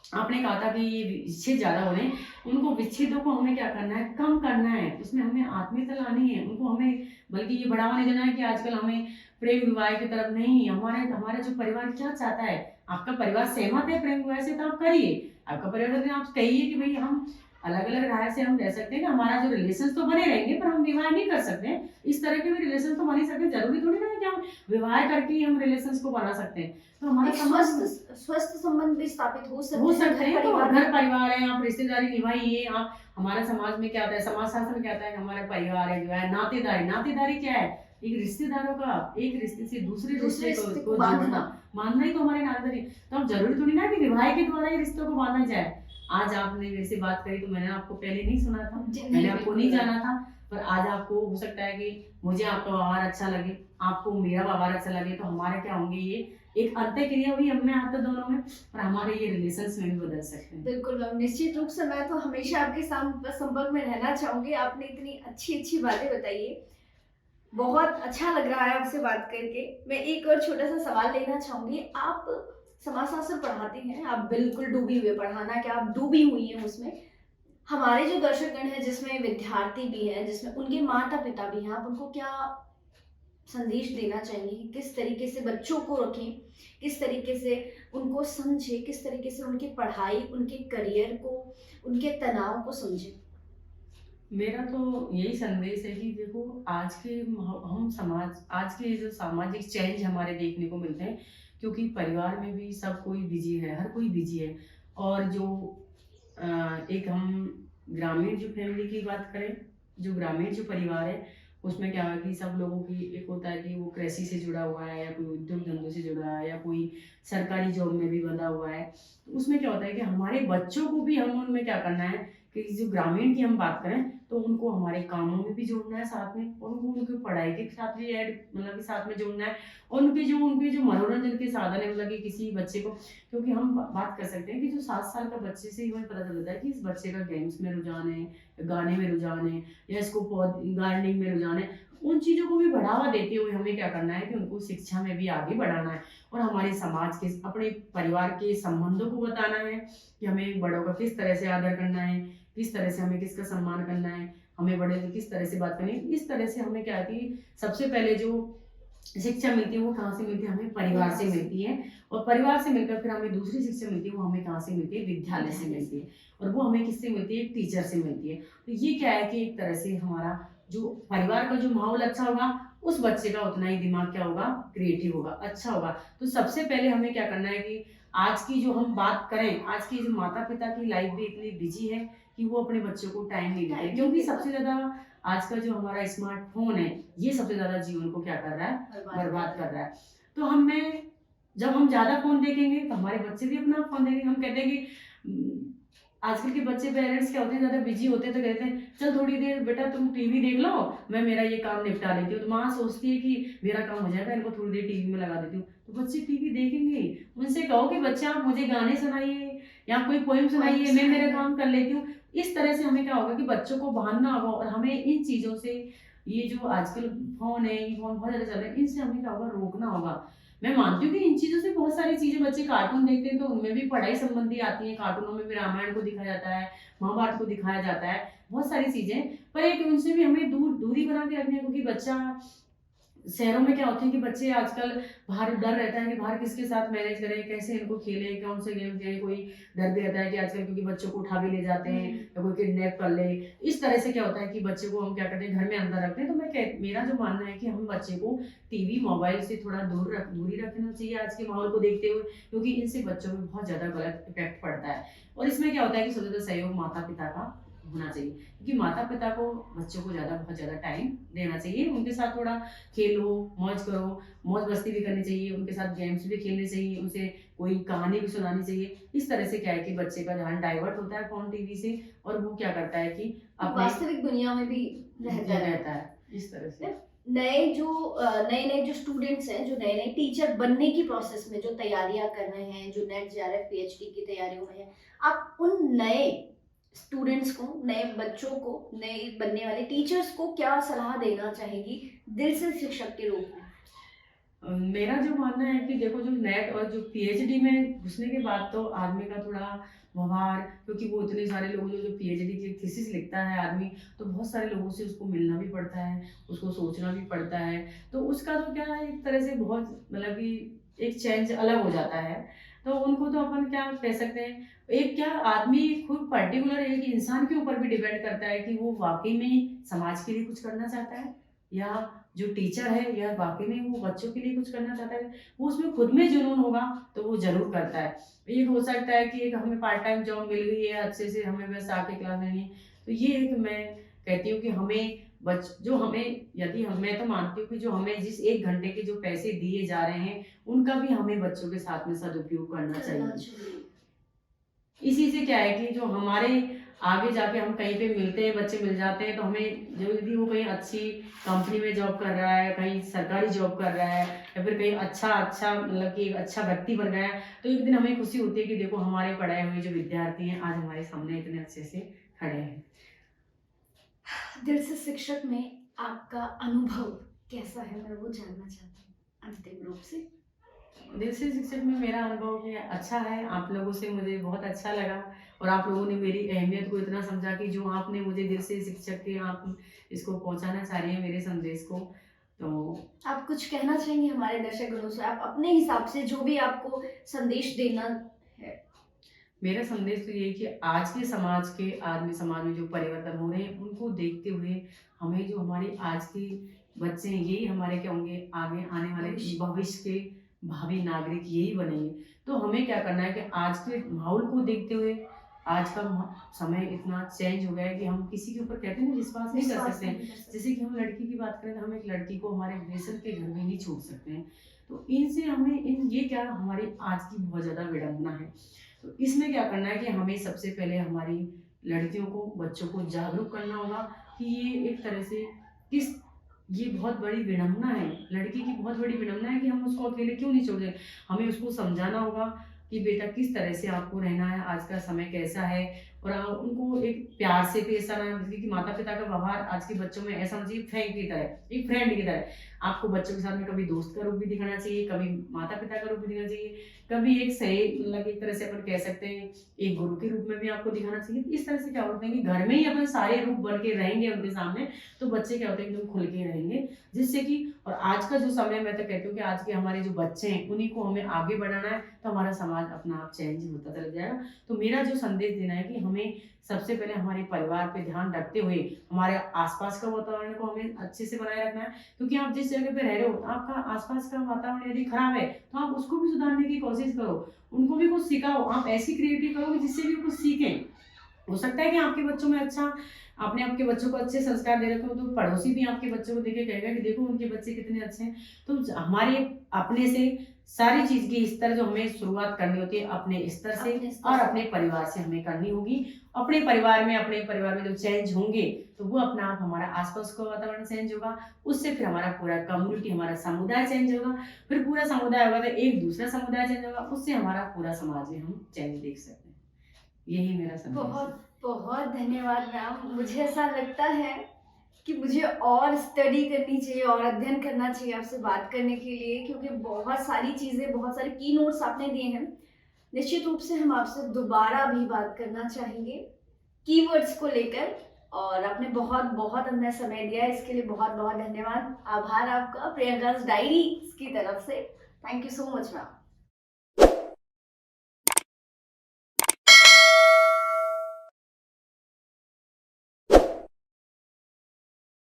आपने कहा था कि ये विच्छेद ज्यादा हो रहे हैं, उनको विच्छेदों को हमें क्या करना है, कम करना है। उसमें हमें आत्मीयता लानी है, उनको हमें बल्कि ये बढ़ावा नहीं देना है कि आजकल हमें प्रेम विवाह की तरफ नहीं। हमारा जो परिवार क्या चाहता है, आपका परिवार सहमत है प्रेम विवाह से, तो आप करिए। आपका परिवार, आप कहिए कि भाई हम अलग अलग राय से हम रह सकते हैं कि हमारा जो रिलेशन तो बने रहेंगे, पर हम विवाह नहीं कर सकते हैं। इस तरह के भी रिलेशन तो बन ही सकते हैं, जरूरी थोड़ी ना है कि हम विवाह करके ही हम रिलेशन को बना सकते हैं। तो हमारा स्वस्थ संबंध भी स्थापित हो सकते हैं। तो घर परिवार है, आप रिश्तेदारी निभाइए। आप, हमारा समाज में क्या होता है, समाज शास्त्र में क्या होता है, हमारा परिवार है, जो है नातेदारी क्या है, एक रिश्तेदारों का एक रिश्ते से दूसरे रिश्ते को मानना ही तो हमारे नातेदारी। तो हम जरूरी थोड़ी ना कि विवाह के द्वारा ही रिश्तों को बांधा जाए। आज आपने मेरे से बात करी तो मैंने आपको पहले नहीं सुना था, मैंने आपको नहीं जाना था, पर आज आपको हो सकता है कि मुझे आपका व्यवहार अच्छा लगे, आपको मेरा व्यवहार अच्छा लगे, तो हमारे क्या होंगे, ये एक अंतःक्रिया हुई हमें आता दोनों में, और हमारे ये रिलेशंस में भी बदल सकते हैं। बिल्कुल मैम, निश्चित रूप से मैं तो हमेशा आपके साथ संपर्क में रहना चाहूंगी। आपने इतनी अच्छी बातें बताई, बहुत अच्छा लग रहा है आपसे बात करके। मैं एक और छोटा सा सवाल लेना चाहूंगी, आप समाजशास्त्र पढ़ाते हैं, आप बिल्कुल डूबी हुई हैं, पढ़ाना क्या आप डूबी हुई हैं उसमें। हमारे जो दर्शकगण हैं जिसमें विद्यार्थी भी हैं, जिसमें उनके माता-पिता भी हैं, आप उनको क्या संदेश देना चाहेंगी कि किस तरीके से बच्चों को रखें, किस तरीके से उनको समझें, किस तरीके से उनकी पढ़ाई, उनके करियर को, उनके तनाव को समझें? मेरा तो यही संदेश है कि देखो आज के हम समाज आज के जो सामाजिक चेंज हमारे देखने को मिलते हैं, क्योंकि परिवार में भी सब कोई बिजी है, हर कोई बिजी है। और जो एक हम ग्रामीण जो फैमिली की बात करें, जो ग्रामीण जो परिवार है, उसमें क्या है कि सब लोगों की एक होता है कि वो कृषि से जुड़ा हुआ है, या कोई उद्योग धंधों से जुड़ा है, या कोई सरकारी जॉब में भी बंधा हुआ है। तो उसमें क्या होता है कि हमारे बच्चों को भी हम उनमें क्या करना है कि जो ग्रामीण की हम बात करें, तो उनको हमारे कामों में भी जोड़ना है साथ में, और उनको उनकी पढ़ाई के साथ भी ऐड मतलब कि साथ में जोड़ना है। और उनके जो मनोरंजन के साधन है, मतलब कि किसी बच्चे को, क्योंकि हम बात कर सकते हैं कि जो 7 साल का बच्चे से ही हमें पता चलता है कि इस बच्चे का गेम्स में रुझान है, गाने में रुझान है, या इसको गार्डनिंग में रुझान है। उन चीज़ों को भी बढ़ावा देते हुए हमें क्या करना है कि उनको शिक्षा में भी आगे बढ़ाना है, और हमारे समाज के अपने परिवार के संबंधों को बताना है कि हमें बड़ों का किस तरह से आदर करना है, किस तरह से हमें किसका सम्मान करना है, हमें बड़े से किस तरह से बात करनी है। इस तरह से हमें क्या है कि सबसे पहले जो शिक्षा मिलती है वो कहाँ से मिलती है, हमें परिवार से मिलती है। और परिवार से मिलकर फिर हमें दूसरी शिक्षा मिलती है, वो हमें कहाँ से मिलती है, विद्यालय से मिलती है। और वो हमें किससे मिलती है, एक टीचर से मिलती है। तो ये क्या है कि एक तरह से हमारा जो परिवार का जो माहौल अच्छा होगा, उस बच्चे का उतना ही दिमाग क्या होगा, क्रिएटिव होगा, अच्छा होगा। तो सबसे पहले हमें क्या करना है कि आज की जो हम बात करें, आज की जो माता पिता की लाइफ भी इतनी बिजी है कि वो अपने बच्चों को टाइम नहीं देते, क्योंकि सबसे ज्यादा आज का जो हमारा स्मार्टफोन है, ये सबसे ज्यादा जीवन को क्या कर रहा है, बर्बाद कर रहा है। तो हमें जब हम ज्यादा फोन देखेंगे तो हमारे बच्चे भी अपना फोन देखेंगे। हम कहते हैं कि आजकल के बच्चे पेरेंट्स क्या होते हैं, ज्यादा बिजी होते हैं, तो कहते हैं चल थोड़ी देर बेटा तुम टीवी देख लो, मैं मेरा ये काम निपटा लेती हूँ। तो माँ सोचती है कि मेरा काम हो जाएगा, इनको थोड़ी देर टीवी में लगा देती हूँ। तो बच्चे टीवी देखेंगे, उनसे कहो कि बच्चा आप मुझे गाने सुनाइए या कोई पोएम सुनाइए, मैं मेरा काम कर लेती हूँ। इस तरह से हमें क्या होगा कि बच्चों को बहाना होगा, और हमें इन चीजों से, ये जो आजकल फोन है, ये फोन बहुत ज्यादा चल रहे हैं, इनसे हमें क्या होगा, रोकना होगा। मैं मानती हूँ कि इन चीजों से बहुत सारी चीजें, बच्चे कार्टून देखते हैं तो उनमें भी पढ़ाई संबंधी आती है, कार्टूनों में भी रामायण को दिखाया जाता है, महाभारत को दिखाया जाता है, बहुत सारी चीजें। पर एक उनसे भी हमें दूरी बना के रखनी है, क्योंकि बच्चा शहरों में क्या होता है कि बच्चे आजकल बाहर डर रहता है कि बाहर किसके साथ मैनेज करें, कैसे इनको खेलें, कौन से गेम खेलें। कोई डर भी रहता है कि आजकल क्योंकि बच्चों को उठा भी ले जाते हैं, या कोई किडनैप कर ले। इस तरह से क्या होता है कि बच्चे को हम क्या करते हैं, घर में अंदर रखते हैं। तो मेरा जो मानना है कि हम बच्चे को टीवी मोबाइल से थोड़ा दूरी रखना चाहिए आज के माहौल को देखते हुए, क्योंकि इनसे बच्चों में बहुत ज्यादा गलत इफेक्ट पड़ता है। और इसमें क्या होता है कि सबसे ज्यादा सहयोग माता पिता का होना चाहिए, क्योंकि माता पिता को बच्चों को बहुत ज्यादा टाइम देना चाहिए, उनके साथ थोड़ा खेलो, मौज करो, मौज मस्ती भी करनी चाहिए, उनके साथ गेम्स भी खेलने चाहिए, उनसे कोई कहानी भी सुनानी चाहिए। इस तरह से क्या है कि बच्चे का ध्यान डाइवर्ट होता है फोन टीवी से, और वो क्या करता है कि अपने वास्तविक दुनिया में भी रहता है। इस तरह से नए नए जो स्टूडेंट्स हैं, जो नए नए टीचर बनने की प्रोसेस में जो तैयारियां कर रहे हैं, जो नेट जेआरएफ पीएचडी की तैयारियों में हैं, आप उन नए स्टूडेंट्स को, नए बच्चों को, नए बनने वाले टीचर्स को क्या सलाह देना चाहेंगी दिल से शिक्षक के रूप में? मेरा जो मानना है कि देखो, जो नेट और जो पीएचडी में घुसने के बाद तो आदमी का थोड़ा व्यवहार, क्योंकि वो इतने सारे लोग जो पीएचडी की थीसिस लिखता है आदमी, तो बहुत सारे लोगों से उसको मिलना भी पड़ता है, उसको सोचना भी पड़ता है। तो उसका तो क्या है, एक तरह से बहुत मतलब कि एक चेंज अलग हो जाता है। तो उनको तो अपन क्या कह सकते हैं, एक क्या आदमी खुद पर्टिकुलर एक इंसान के ऊपर भी डिपेंड करता है कि वो वाकई में ही समाज के लिए कुछ करना चाहता है, या जो टीचर है या वाकई में वो बच्चों के लिए कुछ करना चाहता है। वो उसमें खुद में जुनून होगा तो वो जरूर करता है। ये हो सकता है कि एक हमें पार्ट टाइम जॉब मिल गई है, अच्छे से हमें बस आके क्लास लेनी है, तो ये एक मैं कहती हूँ कि हमें जो हमें, यदि मैं तो मानती हूँ कि जो हमें जिस 1 घंटे के जो पैसे दिए जा रहे हैं, उनका भी हमें बच्चों के साथ में सदुपयोग करना चाहिए। इसी से क्या है कि जो हमारे आगे जाके हम कहीं पे मिलते हैं, बच्चे मिल जाते हैं, तो हमें जो यदि वो कहीं अच्छी कंपनी में जॉब कर रहा है, कहीं सरकारी जॉब कर रहा है, या फिर कहीं अच्छा मतलब कि एक अच्छा व्यक्ति बन गया है, तो एक दिन हमें खुशी होती है कि देखो हमारे पढ़ाए हुए जो विद्यार्थी हैं आज हमारे सामने इतने अच्छे से खड़े हैं। दिल से शिक्षक में आपका अनुभव कैसा है, मैं वो जानना चाहती हूँ अंतिम रूप से। दिल से शिक्षक में मेरा अनुभव ये अच्छा है, आप लोगों से मुझे बहुत अच्छा लगा और आप लोगों ने मेरी अहमियत को इतना समझा कि जो आपने मुझे दिल से शिक्षक के आप इसको पहुँचाना चाह रही हैं मेरे संदेश को, तो आप कुछ कहना चाहेंगे हमारे दर्शकों से? आप अपने हिसाब से जो भी आपको संदेश देना है। मेरा संदेश तो यही कि आज के समाज के आदमी समाज में जो परिवर्तन हो रहे हैं उनको देखते हुए हमें जो हमारे आज के बच्चे हैं यही हमारे क्या होंगे आगे आने वाले भविष्य। भविष्य के भावी नागरिक यही बनेंगे। तो हमें क्या करना है कि आज के माहौल को देखते हुए आज का समय इतना चेंज हो गया है कि हम किसी के ऊपर कहते हैं ना विश्वास नहीं कर विश्वास सकते नहीं हैं। कर सकते। जैसे कि हम लड़की की बात करें तो हम एक लड़की को हमारे रिलेशन के घर में नहीं छोड़ सकते हैं। तो इनसे हमें इन ये क्या हमारी आज की बहुत ज़्यादा विडंबना है। तो इसमें क्या करना है कि हमें सबसे पहले हमारी लड़कियों को बच्चों को जागरूक करना होगा कि ये एक तरह से किस ये बहुत बड़ी विडंबना है, लड़की की बहुत बड़ी विडंबना है कि हम उसको अकेले क्यों नहीं छोड़ दें। हमें उसको समझाना होगा कि बेटा किस तरह से आपको रहना है, आज का समय कैसा है और उनको एक प्यार से पेश आना है। जैसे कि माता-पिता का व्यवहार आज के बच्चों में ऐसा होना चाहिए फ्रेंड की तरह, एक फ्रेंड की तरह। आपको बच्चों के साथ में कभी दोस्त का रूप भी दिखाना चाहिए, कभी माता-पिता का रूप भी दिखाना चाहिए, कभी एक सही मतलब एक तरह से अपन कह सकते हैं एक गुरु के रूप में भी आपको दिखाना चाहिए। इस तरह से क्या होता है कि घर में ही अपन सारे रूप बन के रहेंगे उनके सामने, तो बच्चे क्या होते हैं एकदम खुल के रहेंगे। जिससे कि और आज का जो समय मैं तो कहती हूँ कि आज के हमारे जो बच्चे हैं उन्हीं को हमें आगे बढ़ाना है, तो हमारा समाज अपना आप चेंज होता चला जाएगा। तो मेरा जो संदेश देना है कि हमें सबसे पहले हमारे परिवार पे ध्यान रखते हुए हमारे आसपास का वातावरण को हमें अच्छे से बनाए रखना है। क्योंकि आप जिस जगह पे रह रहे हो आपका आसपास का वातावरण यदि खराब है तो आप उसको भी सुधारने की कोशिश करो, उनको भी कुछ सिखाओ, आप ऐसी क्रिएटिव करो कि जिससे भी वो कुछ सीखें। हो सकता है कि आपके बच्चों में अच्छा आपने आपके बच्चों को अच्छे संस्कार दे रखे हो तो पड़ोसी भी आपके बच्चों को देख के कहेगा कि देखो उनके बच्चे कितने अच्छे हैं। तो हमारे अपने से सारी चीज़ की स्तर जो हमें शुरुआत करनी होती है अपने स्तर से अपने स्तर और से। अपने परिवार से हमें करनी होगी। अपने परिवार में जब चेंज होंगे तो वो अपना आप हमारा आसपास का वातावरण चेंज होगा, उससे फिर हमारा पूरा कम्युनिटी हमारा समुदाय चेंज होगा, फिर पूरा समुदाय होगा तो एक दूसरा समुदाय चेंज होगा, उससे हमारा पूरा समाज में हम चेंज देख सकते हैं। यही मेरा संदेश है। बहुत बहुत धन्यवाद मैम। मुझे ऐसा लगता है कि मुझे और स्टडी करनी चाहिए और अध्ययन करना चाहिए आपसे बात करने के लिए, क्योंकि बहुत सारी चीज़ें, बहुत सारे की नोट्स आपने दिए हैं। निश्चित रूप से हम आपसे दोबारा भी बात करना चाहेंगे कीवर्ड्स को लेकर, और आपने बहुत बहुत हमें समय दिया, इसके लिए बहुत बहुत धन्यवाद। आभार आपका प्रियंका's डायरी की तरफ से। Thank you so much ma'am.